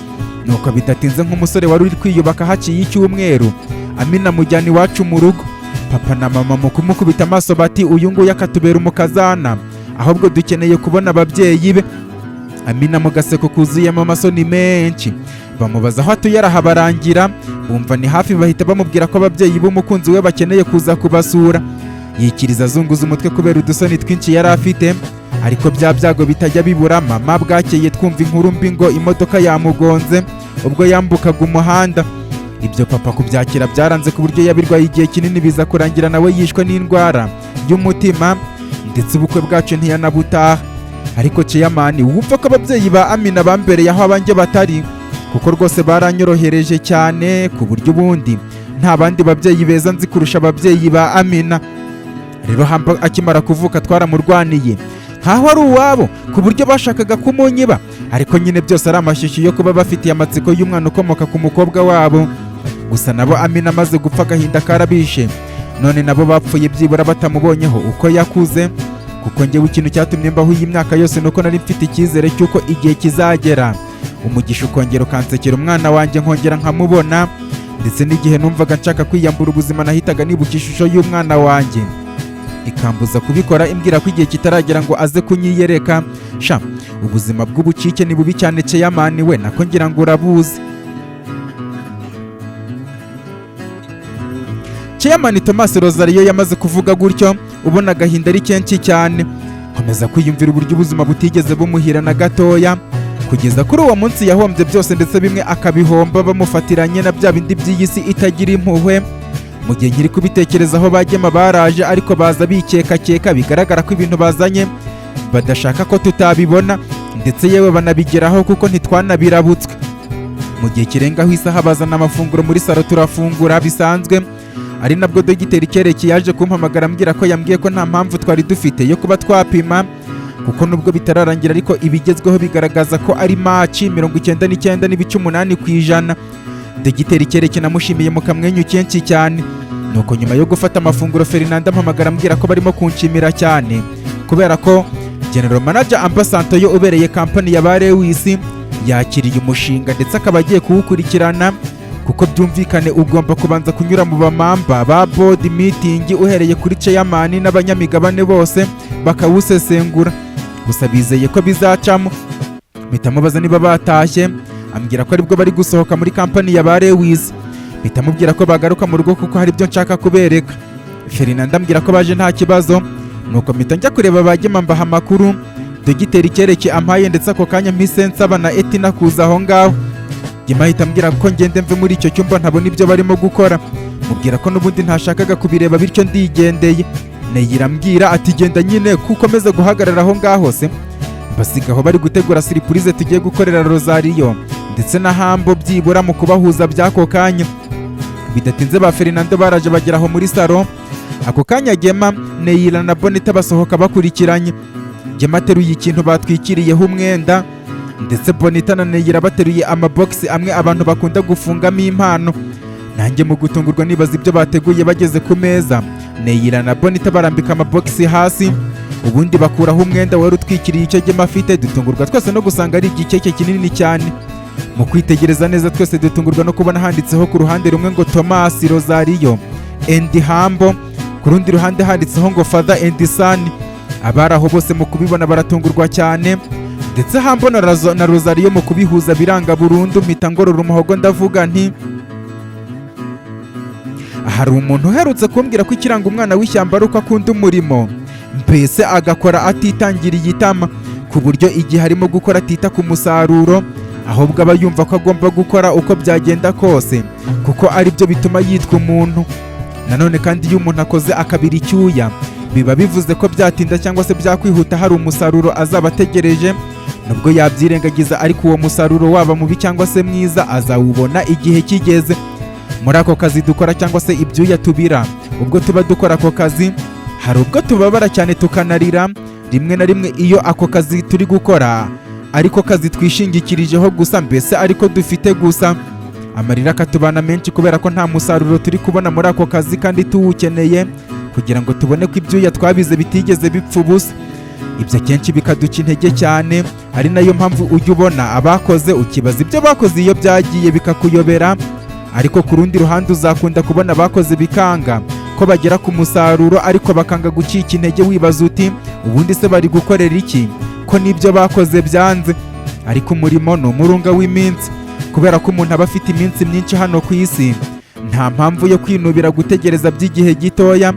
Nuko bidatinze nk'umusore wari uri kwiyubaka haciye icyumweru, Amina mujyana iwacu mu rugo. Papa na mama mu kumukubita amaso bati uyu nguyu akatubera umukazana, ahubwo dukeneye kubona ababyeyi be. Amina mu gaseko kuzuyemo amasoni menshi, bamubaza aho atuye arahabarangira, bumva ni hafi, bahita bamubwira ko ababyeyi b'umukunzi we bakeneye kuza kubasura. Yikiriza azunguza umutwe kubera udusoni twinshi yari afite, ariko bya byago bitajya bibura. Mama bwakeye twumva inkuru mbi ngo imodoka yamugonze ubwo yambukaga umuhanda. Ibyo papa kubyakira byaranze ku buryo yabirwaye igihe kinini, biza kurangira nawe yishwe n'indwara y'umutima, ndetse ubukwe bwacu ntiyanabutaha. Ariko Chairman wumva ko ababyeyi ba Amina bambereye aho abanjye batari, kuko rwose baranyorohereje cyane ku buryo ubundi nta bandi babyeyi beza nzi kurusha ababyeyi ba Amina. Rero Hambo akimara kuvuka twaramurwaniye nkaho ari uwabo, ku buryo bashakaga kumunyiba, ariko nyine byose ari amashyushyu yo kuba bafitiye amatsiko y'umwana ukomoka ku mukobwa wabo. Gusa nabo Amina amaze gupfa agahinda karabishe, none nabo bapfuye byibura batamubonyeho uko yakuze, kuko njyewe ikintu cyatumye mbaho iyi myaka yose nuko nari mfite icyizere cy'uko igihe kizagera umugisha ukongera ukansekera umwana wanjye nkongera nkamubona, ndetse n'igihe numvaga nshaka kwiyambura ubuzima nahitaga nibuka ishusho y'umwana wanjye ikambuza kubikora, imbwira ko igihe kitaragera ngo aze kunyiyereka. Sha ubuzima bw'ubucike ni bubi cyane Chairman we, nako ngira ngo urabuzi. Chairman Thomas Rosalie yamaze kuvuga gutyo, ubona agahinda ari kenshi cyane, komeza kwiyumvira uburyo ubuzima butigeze bumuhira na gatoya, kugeza kuri uwo munsi yahombye byose, ndetse bimwe akabihomba bamufatiranye na bya bindi by'iyi si itagira impuhwe. Mu gihe nkiri kubitekerezaho bagema baraje, ariko baza bikeka-keka, bigaragara ko ibintu bazanye badashaka ko tutabibona. ndetse yewe banabigeraho kuko ntitwanabirabutswe. Mu gihe kirengaho isaha bazana amafunguro muri salo turafungura bisanzwe, ari nabwo Dogiteri Kereki yaje kumpamagara ambwira ko yambwiye ko nta mpamvu twari dufite yo kuba twapima, kuko nubwo bitararangira ariko ibigezweho bigaragaza ko ari maci 99.8%. Dogiteri Kereki namushimiye mu kamwenyu kenshi cyane. Nuko nyuma yo gufata amafunguro Fernanda ampamagara ambwira ko barimo kunshimira cyane kubera ko General Manager Ambasanto yo ubereye kampani ya ba Lewis yakiriye umushinga ndetse akaba agiye kuwukurikirana, kuko byumvikane ugomba kubanza kunyura mu bamamba ba board meeting uhereye kuri chairman n'abanyamigabane bose bakawusesengura. Gusa bizeye ko bizacamo. Mpita mubaza niba batashye, ambwira ko aribwo bari gusohoka muri kampani ya ba Lewis. Mpita mubwira ko bagaruka mu rugo kuko hari ibyo nshaka kubereka. Fernanda ambwira ko baje nta kibazo, nuko mpita njya kureba bagema mbaha amakuru Dogiteri Kereki ampaye, ndetse ako kanya mpise nsaba na Etina kuza aho ngaho. Gema ahita ambwira ko ngende mve muri icyo cyumba ntabona ibyo barimo gukora, mubwira ko n'ubundi ntashakaga kubireba bityo ndigendeye. Neyira ambwira ati genda nyine kuko meze guhagarara aho ngaho se. Mbasigaho bari gutegura surprise tugiye gukorera Rosario ndetse na Hambo byibura mu kubahuza by'ako kanya. Bidatinze ba Fernando baraje bagera aho muri salo. Ako kanya Gema, Neyira na Bonita basohoka bakurikiranye. Gema ateruye ikintu batwikiriyeho umwenda, ndetse Bonita na Neyira bateruye amaboxi amwe abantu bakunda gufungamo impano. Nanjye mu gutungurwa nibaza ibyo bateguye. Bageze ku meza, Neyira na Bonita barambika amaboxi hasi, ubundi bakuraho umwenda wari utwikiriye icyo Gema afite. Dutungurwa twese no gusanga ari igikeke kinini cyane. Mu kwitegereza neza twese dutungurwa no kubona handitseho ku ruhande rumwe ngo Thomas Rosario and Hambo, ku rundi ruhande handitseho ngo Father and Son. Abari aho bose mu kubibona baratungurwa cyane, ndetse Hambo na Rosario mu kubihuza biranga burundu. Mpita ngorora umuhogo ndavuga nti hari umuntu uherutse kumbwira ko ikiranga umwana w'ishyamba ari uko akunda umurimo, mbese agakora atitangiriye itama, ku buryo igihe arimo gukora atita ku musaruro, ahubwo aba yumva ko agomba gukora uko byagenda kose kuko ari byo bituma yitwa umuntu. Nanone kandi iyo umuntu akoze akabira icyuya, biba bivuze ko byatinda cyangwa se byakwihuta hari umusaruro azaba ategereje. Nubwo yabyirengagiza ariko uwo musaruro waba mubi cyangwa se mwiza azawubona igihe kigeze. Muri ako kazi dukora cyangwa se ibyuya tubira, ubwo tuba dukora ako kazi, hari ubwo tubabara cyane tukanarira rimwe na rimwe iyo ako kazi turi gukora ariko kazi twishingikirijeho gusa, mbese ariko dufite gusa. Amarira akatubana menshi kubera ko nta musaruro turi kubona muri ako kazi kandi tuwukeneye kugira ngo tubone ko ibyuya twabize bitigeze bipfa ubusa. Ibyo akenshi bikaduca intege cyane, ari nayo mpamvu ujya ubona abakoze ukibaza ibyo bakoze iyo byagiye bikakuyobera, ariko ku rundi ruhande uzakunda kubona abakoze bikanga ko bagera ku musaruro ariko bakanga gucika intege. Wibaza uti ubundi se bari gukorera iki ko n'ibyo bakoze byanze? Ariko umurimo ni umurunga w'iminsi, kubera ko umuntu aba afite iminsi myinshi hano ku isi. Nta mpamvu yo kwinubira gutegereza by'igihe gitoya,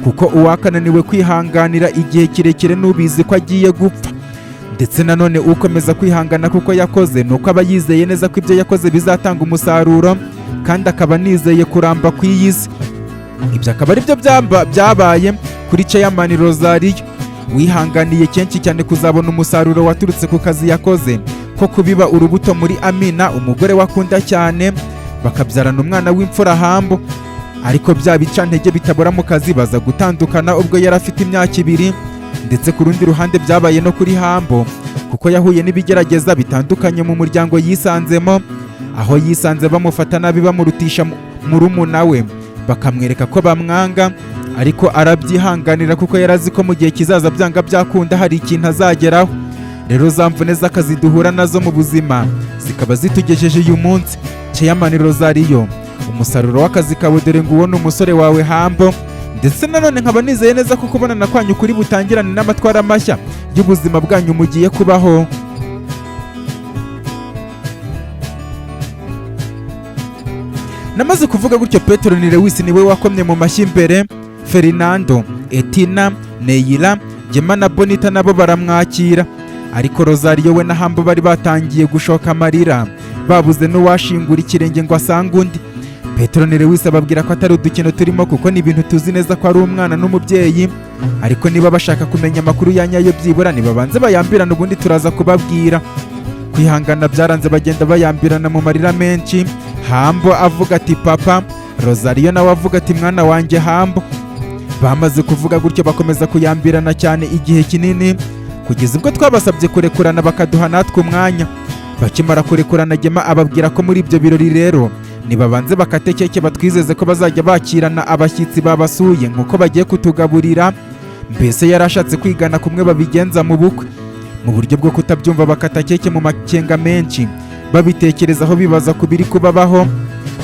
kuko uwakananiwe kwihanganira igihe kirekire n'ubizi ko agiye gupfa. Ndetse nanone ukomeza kwihangana kuko yakoze, nuko aba yizeye neza ko ibyo yakoze bizatanga umusaruro, kandi akaba anizeye kuramba ku iyi si. Ibyo akaba ari byo byabaye kuri Chairman Rosario. Wihanganiye kenshi cyane kuzabona umusaruro waturutse ku kazi yakoze, ko kubiba urubuto muri Amina, umugore wakunda cyane, bakabyarana umwana w'imfura Hambo. Ariko bya bicantege bitabora mu kazi baza gutandukana ubwo yari afite imyaka 2. Ndetse ku rundi ruhande byabaye no kuri Hambo, kuko yahuye n'ibigerageza bitandukanye mu muryango yisanzemo, aho yisanze bamufata nabi bamurutisha murumuna we, bakamwereka ko bamwanga, ariko arabyihanganira kuko yarazi ko mu gihe kizaza byanga byakunda hari ikintu azageraho. Rero za mvune z'akazi duhura nazo mu buzima zikaba zitugejeje uyu munsi. Chairman Rosario, umusaruro w'akazi kawe dore ngo ubone umusore wawe Hambo. Ndetse nanone nkaba nizeye neza ko kubonana kwanyu kuri butangirane n'amatwara mashya y'ubuzima bwanyu mugiye kubaho. Namaze kuvuga gutyo Petero ni Lewis niwe wakomye mu mashyi imbere. Fernando, Etina, Neyira, Gema na Bonita nabo baramwakira, ariko Rosario we na Hambo bari batangiye gushoka amarira, babuze n'uwashingura ikirenge ngo asange undi. Petero na Lewis ababwira ko atari udukino turimo kuko ni ibintu tuzi neza ko ari umwana n'umubyeyi, ariko niba bashaka kumenya amakuru ya nyayo byibura nibabanze bayambirana ubundi turaza kubabwira. Kwihangana byaranze bagenda bayambirana mu marira menshi, Hambo avuga ati papa, Rosario nawe avuga ati mwana wanjye Hambo. Bamaze kuvuga gutyo bakomeza kuyambirana cyane igihe kinini kugeza ubwo twabasabye kurekurana bakaduha natwe umwanya. Bakimara kurekurana Gema ababwira ko muri ibyo birori rero nibabanze bakate keke batwizeze ko bazajya bakirana abashyitsi babasuye nk'uko bagiye kutugaburira. Mbese yarashatse kwigana kumwe babigenza mu bukwe. Mu buryo bwo kutabyumva bakata keke mu makenga menshi babitekerezaho bibaza ku biri kubabaho.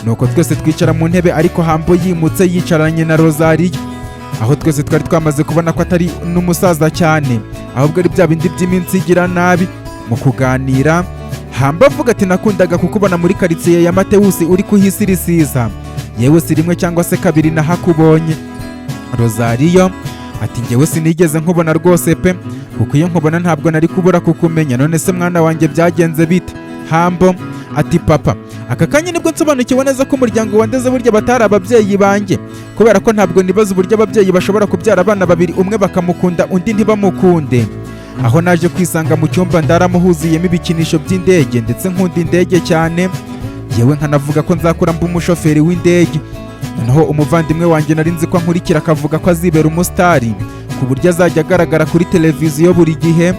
Nuko twese twicara mu ntebe ariko Hambo yimutse yicaranye na Rosario, aho twese twari twamaze kubona ko atari n'umusaza cyane ahubwo ari bya bindi by'iminsi igira nabi. Mu kuganira Hambo avuga ati nakundaga kukubona muri karitsiye ya Matewusi uri kuhisirisiza, yewe si rimwe cyangwa se kabiri nahakubonye. Rosario ati njyewe sinigeze nkubona rwose pe, kuko iyo nkubona ntabwo nari kubura kukumenya. None se mwana wanjye byagenze bite? Hambo ati papa, aka kanya nibwo nsobanukiwe neza ko umuryango wandeze burya batari ababyeyi banjye, kubera ko ntabwo nibaza uburyo ababyeyi bashobora kubyara abana babiri, umwe bakamukunda undi ntibamukunde. Aho naje kwisanga mu cyumba ndaramo huzuyemo ibikinisho by'indege ndetse nkunda indege cyane, yewe nkanavuga ko nzakura mba umushoferi w'indege. Noneho umuvandimwe wanjye nari nzi ko ankurikira akavuga ko azibera umusitari ku buryo azajya agaragara kuri televiziyo buri gihe,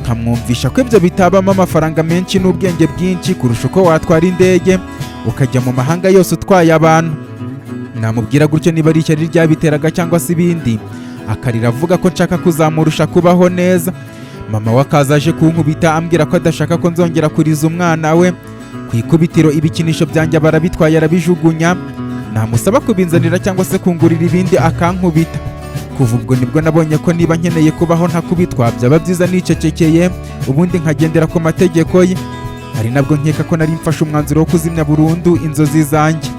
nkamwumvisha ko ibyo bitabamo amafaranga menshi n'ubwenge bwinshi kurusha uko watwara indege ukajya mu mahanga yose utwaye abantu. Namubwira gutyo niba ari ishyari ryabiteraga cyangwa se ibindi, akarira avuga ko nshaka kuzamurusha kubaho neza. Mama we akaza aje kunkubita ambwira ko adashaka ko nzongera kuriza umwana we. Ku ikubitiro ibikinisho byanjye barabitwaye arabijugunya, namusaba kubinzanira cyangwa se kungurira ibindi akankubita. Kuva ubwo nibwo nabonye ko niba nkeneye kubaho ntakubitwa byaba byiza nicecekeye ubundi nkagendera ku mategeko ye. Ari nabwo nkeka ko nari mfashe umwanzuro wo kuzimya burundu inzozi zanjye.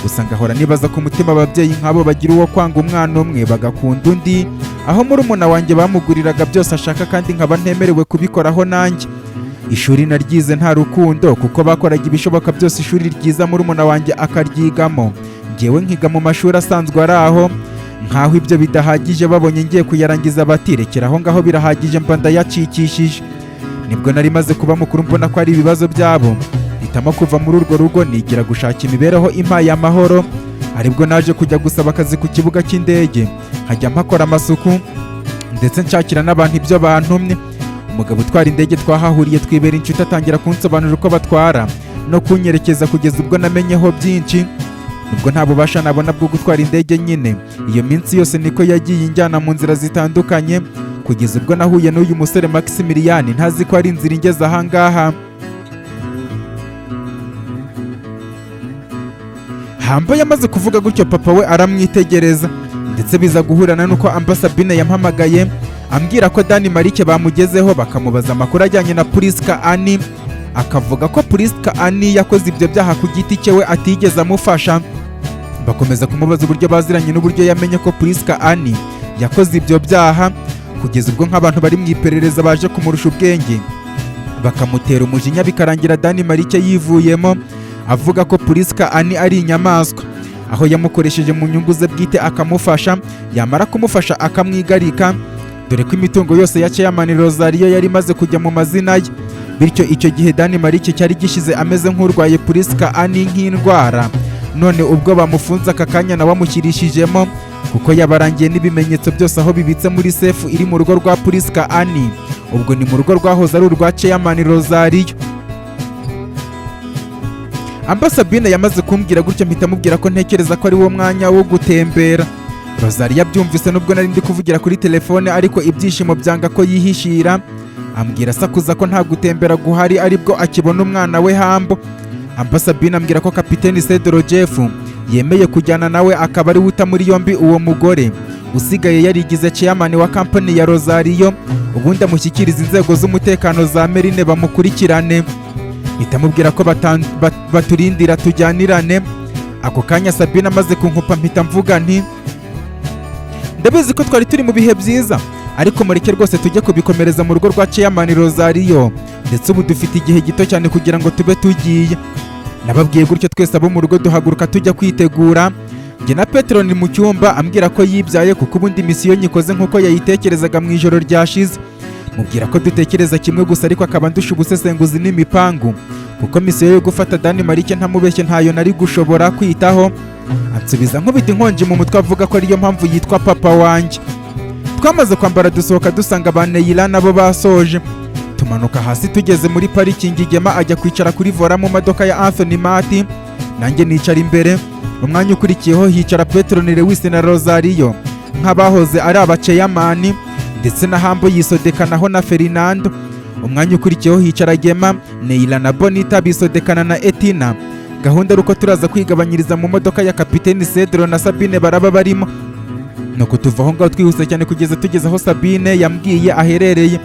Gusa ngahora nibaza ku mutima ababyeyi nk'abo bagira uwo kwanga umwana umwe bagakunda undi, aho murumuna wanjye bamuguriraga byose ashaka kandi nkaba ntemerewe kubikoraho nanjye. Ishuri naryize nta rukundo kuko bakoraga ibishoboka byose ishuri ryiza murumuna wanjye akaryigamo, njyewe nkiga mu mashuri asanzwe ari aho. Nkaho ibyo bidahagije babonye ngiye kuyarangiza bati rekera aho ngaho birahagije mba ndayacikishije. Nibwo nari maze kuba mukuru mbona ko ari ibibazo byabo, hitamo kuva muri urwo rugo nigira gushaka imibereho impaye amahoro. Aribwo naje kujya gusaba akazi ku kibuga cy'indege, nkajya mpakora amasuku ndetse nshakira n'abantu ibyo bantumye. Umugabo utwara indege twahahuriye twibera inshuti atangira kunsobanurira uko batwara no kunyerekeza kugeza ubwo namenyeho byinshi. Nubwo nta bubasha nabona bwo gutwara indege nyine, iyo minsi yose niko yagiye injyana mu nzira zitandukanye kugeza ubwo nahuye n'uyu musore Maximilian ntazi ko ari inzira ingeze ahangaha. Hambo yamaze kuvuga gutyo papa we aramwitegereza, ndetse biza guhurana n'uko Ambasabine yampamagaye ambwira ko Dani Marike bamugezeho bakamubaza amakuru ajyanye na Priska Annie, akavuga ko Priska Annie yakoze ibyo byaha ku giti cye we atigeze amufasha. Bakomeza kumubaza uburyo baziranye n'uburyo yamenye ko Priska Annie yakoze ibyo byaha, kugeza ubwo nk'abantu bari mu iperereza baje kumurusha ubwenge bakamutera umujinya bikarangira Dani Marike yivuyemo avuga ko Priska Annie ari inyamaswa, aho yamukoresheje mu nyungu ze bwite akamufasha, yamara kumufasha akamwigarika, dore ko imitungo yose ya Chairman Rosario yari imaze kujya mu mazina ye. Bityo icyo gihe Dani Marike cyari gishize ameze nk'urwaye Priska Annie nk'indwara. None ubwo bamufunze aka kanya nawe amushyirishijemo kuko yabarangiye n'ibimenyetso byose aho bibitse muri sefu iri mu rugo rwa Priska Annie. Ubwo ni mu rugo rwahoze ari urwa Chairman Rosario. Ambasabine yamaze kumbwira gutyo mpita mubwira ko ntekereza ko ari wo mwanya wo gutembera. Rosario abyumvise nubwo nari ndi kuvugira kuri telefone, ariko ibyishimo byanga ko yihishira. Ambwira asakuza ko nta gutembera guhari aribwo akibona umwana we Hambo. Ambasabine ambwira ko Kapiteni Cedro Jeff yemeye kujyana nawe, akaba ari uta muri yombi uwo mugore usigaye yarigize Chairman wa company ya Rosario, ubundi amushyikiriza inzego z'umutekano za Merine bamukurikirane. Itamubwira ko baturindira tujyanirane. Ako kanya Sabine amaze kunkupa mpita mvuga nti ndabizi ko twari turi mu bihe byiza, ariko mureke rwose tujye kubikomereza mu rugo rwa Chairman Rosario, ndetse ubu dufite igihe gito cyane kugira ngo tube tugiye. nababwiye gutyo twese abo mu rugo duhaguruka tujya kwitegura. Njye na Petero ni mu cyumba ambwira ko yibyaye kuko ubundi misiyo nyikoze nk'uko yayitekerezaga mu ijoro ryashize. Mubwira ko dutekereza kimwe gusa ariko akaba ndusha ubusesenguzi n'imipangu kuko misiyo yo gufata Dani Marike ntamubeshye ntayo nari gushobora kwitaho. Ansubiza nkubita inkonji mu mutwe avuga ko ariyo mpamvu yitwa papa wanjye. Twamaze kwambara dusohoka dusanga ba Neila nabo basoje. Tumanuka hasi tugeze muri parikingi Gema ajya kwicara kuri vora mu modoka ya Anthony Mati, nanjye nicara imbere. Umwanya ukurikiyeho hicara Petero ni Lewis na Rosario nk'abahoze ari abaceyamani, ndetse na Hambo yisodekanaho na Fernando. Umwanya ukurikiyeho hicara Gema, Neila na Bonita bisodekana na Etina. Gahunda ruko turaza kwigabanyiriza mu modoka ya Kapiteni Cedro na Sabine baraba barimo. Nuko tuva aho ngaho twihuse cyane kugeza tugeze aho Sabine yambwiye aherereye,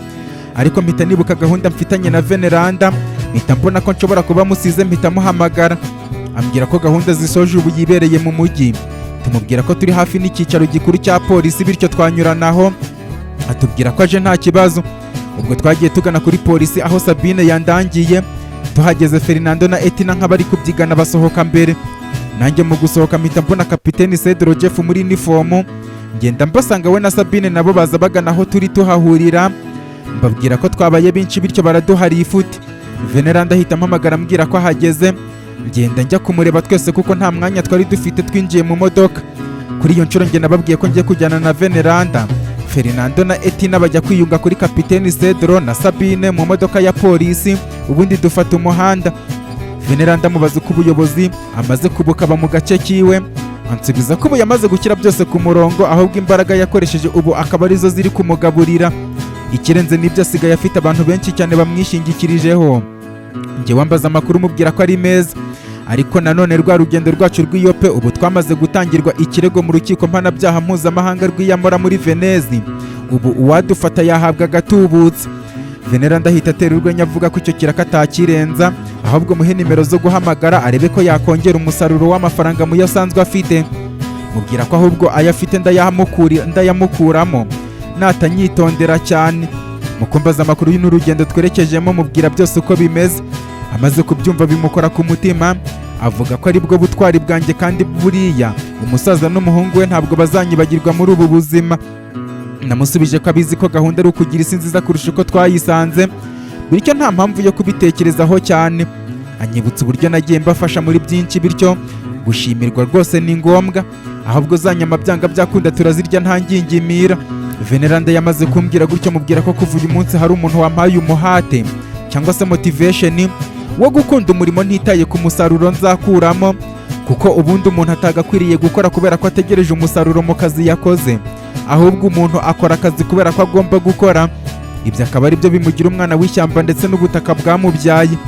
ariko mpita nibuka gahunda mfitanye na Veneranda, mpita mbona ko nshobora kuba musize, mpita muhamagara. Ambwira ko gahunda zisoje ubu yibereye mu mujyi. Tumubwira ko turi hafi n'icyicaro gikuru cya polisi bityo twanyuranaho. Atubwira ko aje nta kibazo. Ubwo twagiye tugana kuri polisi aho Sabine yandangiye. Tuhageze Fernando na Etina nk'abari kubyigana basohoka mbere. Nanjye mu gusohoka mpita mbona Kapiteni Cedro Jeff muri uniform. Ngenda mbasanga we na Sabine nabo baza bagana aho turi tuhahurira. Mbabwira ko twabaye benshi bityo baraduhariye ifuti. Veneranda ahita ampamagara ambwira ko ahageze. Ngenda njya kumureba twese kuko nta mwanya twari dufite twinjiye mu modoka. Kuri iyo nshuro njye nababwiye ko ngiye kujyana na Veneranda. Fernando na Etina bajya kwiyunga kuri Kapiteni Cedro na Sabine mu modoka ya polisi, ubundi dufata umuhanda. Veneranda mubaza uko ubuyobozi amaze kubukaba mu gace kiwe. Ansubiza ko ubu yamaze gushyira byose ku murongo, ahubwo imbaraga yakoresheje ubu akaba arizo ziri kumugaburira. Ikirenze n'ibyo asigaye afite abantu benshi cyane bamwishingikirijeho. Njye wambaza amakuru mubwira ko ari meza, ariko nanone rwa rugendo rwacu rw'iyope ubu twamaze gutangirwa ikirego mu rukiko mpanabyaha mpuzamahanga rw'iyamora muri Venezi. Ubu uwadufata yahabwa agatubutse. Veneranda ahita atera urwenya avuga ko icyo kiraka atakirenza, ahubwo muhe nimero zo guhamagara arebe ko yakongera umusaruro w'amafaranga mu yo asanzwe afite. Mubwira ko ahubwo ayo afite ndayamukuramo natanyitondera cyane. Mukumbaza amakuru y'urugendo twerekejemo mubwira byose uko bimeze. Amaze kubyumva bimukora ku mutima, avuga ko ari bwo butwari bwanjye kandi buriya umusaza n'umuhungu we ntabwo bazanyibagirwa muri ubu buzima. Namusubije ko abizi ko gahunda ari ukugira isi nziza kurusha uko twayisanze, bityo nta mpamvu yo kubitekerezaho cyane. Anyibutsa uburyo nagiye mbafasha muri byinshi bityo gushimirwa rwose ni ngombwa, ahubwo za nyama byanga byakunda turazirya nta ngingimira. Veneranda yamaze kumbwira gutyo mubwira ko kuva uyu munsi hari umuntu wampaye umuhate cyangwa se motivation wo gukunda umurimo ntitaye ku musaruro nzakuramo, kuko ubundi umuntu atagakwiriye gukora kubera ko ategereje umusaruro mu kazi yakoze, ahubwo umuntu akora akazi kubera ko agomba gukora. Ibyo akaba ari byo bimugira umwana w'ishyamba ndetse n'ubutaka bwamubyaye.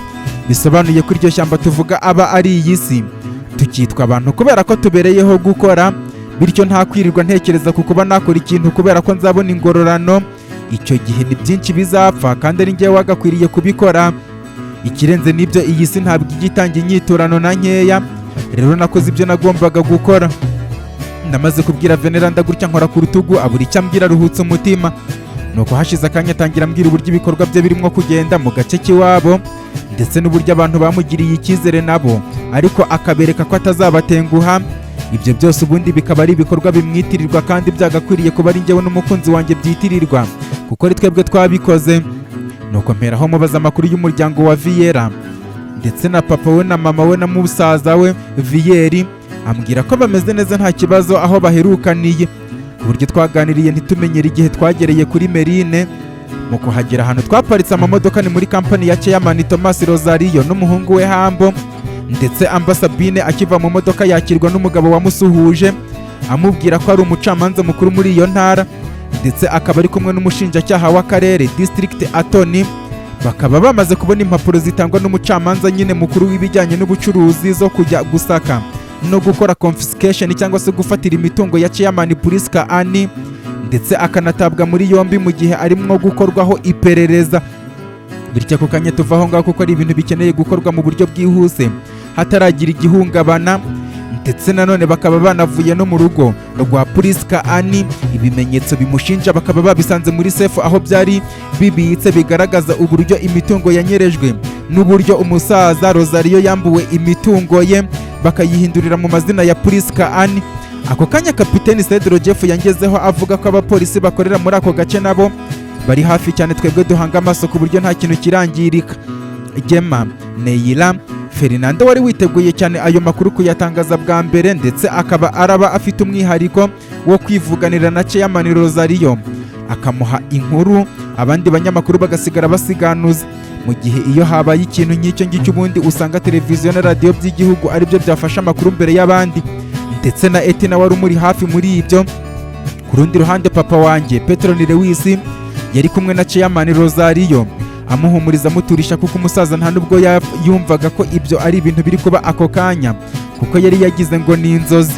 Bisobanuye ko iryo shyamba tuvuga aba ari iyi si. Tukitwa abantu kubera ko tubereyeho gukora, bityo nta kwirirwa ntekereza ku kuba nakora ikintu kubera ko nzabona ingororano. Icyo gihe ni byinshi bizapfa kandi ari njyewe wagakwiriye kubikora. Ikirenze n'ibyo iyi si ntabwo igitanga inyiturano na nkeya, rero nakoze ibyo nagombaga gukora. Namaze kubwira Veneranda gutya nkora ku rutugu abura icyo ambwira aruhutse umutima. Nuko hashize akanya atangira ambwira uburyo ibikorwa bye birimo kugenda mu gace k'iwabo, ndetse n'uburyo abantu bamugiriye icyizere nabo, ariko akabereka ko atazabatenguha. Ibyo byose ubundi bikaba ari ibikorwa bimwitirirwa kandi byagakwiriye kuba ari njyewe n'umukunzi wanjye byitirirwa, kuko ari twebwe twabikoze. Nuko mperaho mubaza amakuru y'umuryango wa Viera, ndetse na papa we na mama we na musaza we Vieri. Ambwira ko bameze neza nta kibazo aho baherukaniye, ku buryo twaganiriye ntitumenyere igihe twagereye kuri Merine. Mu kuhagera ahantu twaparitse amamodoka ni muri kampani ya Chairman Thomas Rosario n'umuhungu we Hambo, ndetse Sabine akiva mu modoka yakirwa n'umugabo wamusuhuje amubwira ko ari umucamanza mukuru muri iyo ntara, ndetse akaba ari kumwe n'umushinjacyaha w'akarere District Attorney. Bakaba bamaze kubona impapuro zitangwa n'umucamanza nyine mukuru w'ibijyanye n'ubucuruzi zo kujya gusaka no gukora confiscation cyangwa se gufatira imitungo ya Chairman Priska Ani, ndetse akanatabwa muri yombi mu gihe arimo gukorwaho iperereza. Bityo ako kanya tuvaho ngaho kuko ari ibintu bikeneye gukorwa mu buryo bwihuse hataragira igihungabana, ndetse nanone bakaba banavuye no mu rugo rwa Priska Ani. Ibimenyetso bimushinja bakaba babisanze muri sefu aho byari bibitse bigaragaza uburyo imitungo yanyerejwe n'uburyo umusaza Rosario yambuwe imitungo ye bakayihindurira mu mazina ya Priska Anne. Ako kanya Kapiteni Cedro Jeff yangezeho avuga ko abapolisi bakorera muri ako gace nabo bari hafi cyane, twebwe duhanga amaso ku buryo nta kintu kirangirika. Gemma, Neila, Fernando wari witeguye cyane ayo makuru kuyatangaza bwa mbere, ndetse akaba araba afite umwihariko wo kwivuganira na Chairman Rosario akamuha inkuru, abandi banyamakuru bagasigara basiganuza. Mu gihe iyo habaye ikintu nk'icyo ngicyo ubundi usanga televiziyo na radio by'igihugu ari byo byafasha amakuru mbere y'abandi, ndetse na Etina wari umuri hafi muri ibyo. Ku rundi ruhande papa wanjye Petron Lewis yari kumwe na Chairman Rosario amuhumuriza amuturisha kuko umusaza nta nubwo yumvaga ko ibyo ari ibintu biri kuba ako kanya, kuko yari yagize ngo ni inzozi.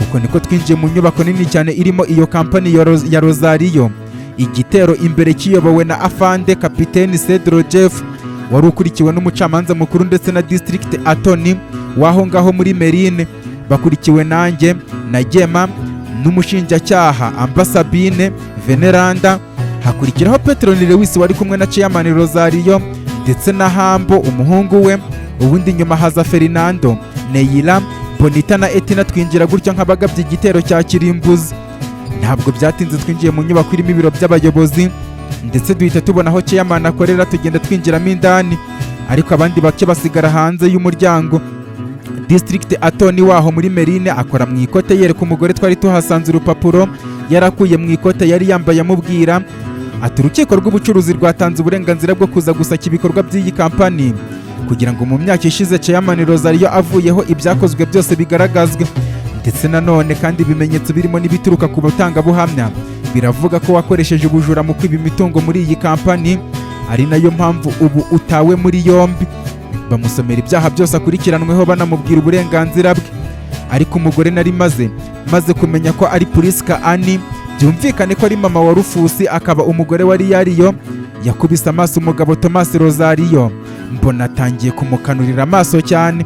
Uko niko twinjiye mu nyubako nini cyane irimo iyo kampani ya Rosario. Igitero imbere kiyobowe na Afande Kapiteni Cedro Jeff wari ukurikiwe n'umucamanza mukuru ndetse na District Attorney waho ngaho muri Merine, bakurikiwe nanjye na Gemma n'umushinjacyaha Amba Sabine Veneranda. Hakurikiraho Petron Lewis wari kumwe na Chairman Rosario ndetse na Hambo umuhungu we. Ubundi nyuma haza Fernando, Neila, Bonita na Etina. Twinjira gutyo nk'abagabye igitero cya kirimbuzi. Ntabwo byatinze twinjiye mu nyubako irimo ibiro by'abayobozi, ndetse duhita tubona aho Chairman akorera, tugenda twinjiramo indani, ariko abandi bake basigara hanze y'umuryango. District Attorney waho muri Merine akora mu ikote yereka umugore twari tuhasanze urupapuro yarakuye mu ikote yari yambaye amubwira ati urukiko rw'ubucuruzi rwatanze uburenganzira bwo kuza gusaka ibikorwa by'iyi kampani kugira ngo mu myaka ishize Chairman Rosario avuyeho ibyakozwe byose bigaragazwe, ndetse nanone kandi ibimenyetso birimo n'ibituruka ku batangabuhamya biravuga ko wakoresheje ubujura mu kwiba imitungo muri iyi kampani, ari nayo mpamvu ubu utawe muri yombi. Bamusomera ibyaha byose akurikiranweho banamubwira uburenganzira bwe, ariko umugore nari maze kumenya ko ari Priska Anne, byumvikane ko ari mama wa Rufusi akaba umugore wari yariyo, yakubise amaso umugabo Thomas Rosario. Mbona atangiye kumukanurira amaso cyane,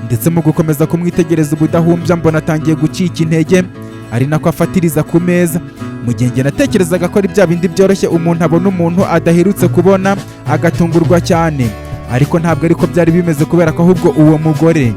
ndetse mu gukomeza kumwitegereza ubudahumbya mbona atangiye gucika intege, ari nako afatiriza ku meza. Mu gihe njye natekerezaga ko ari bya bindi byoroshye umuntu abona umuntu adaherutse kubona agatungurwa cyane, ariko ntabwo ariko byari bimeze, kubera ko ahubwo uwo mugore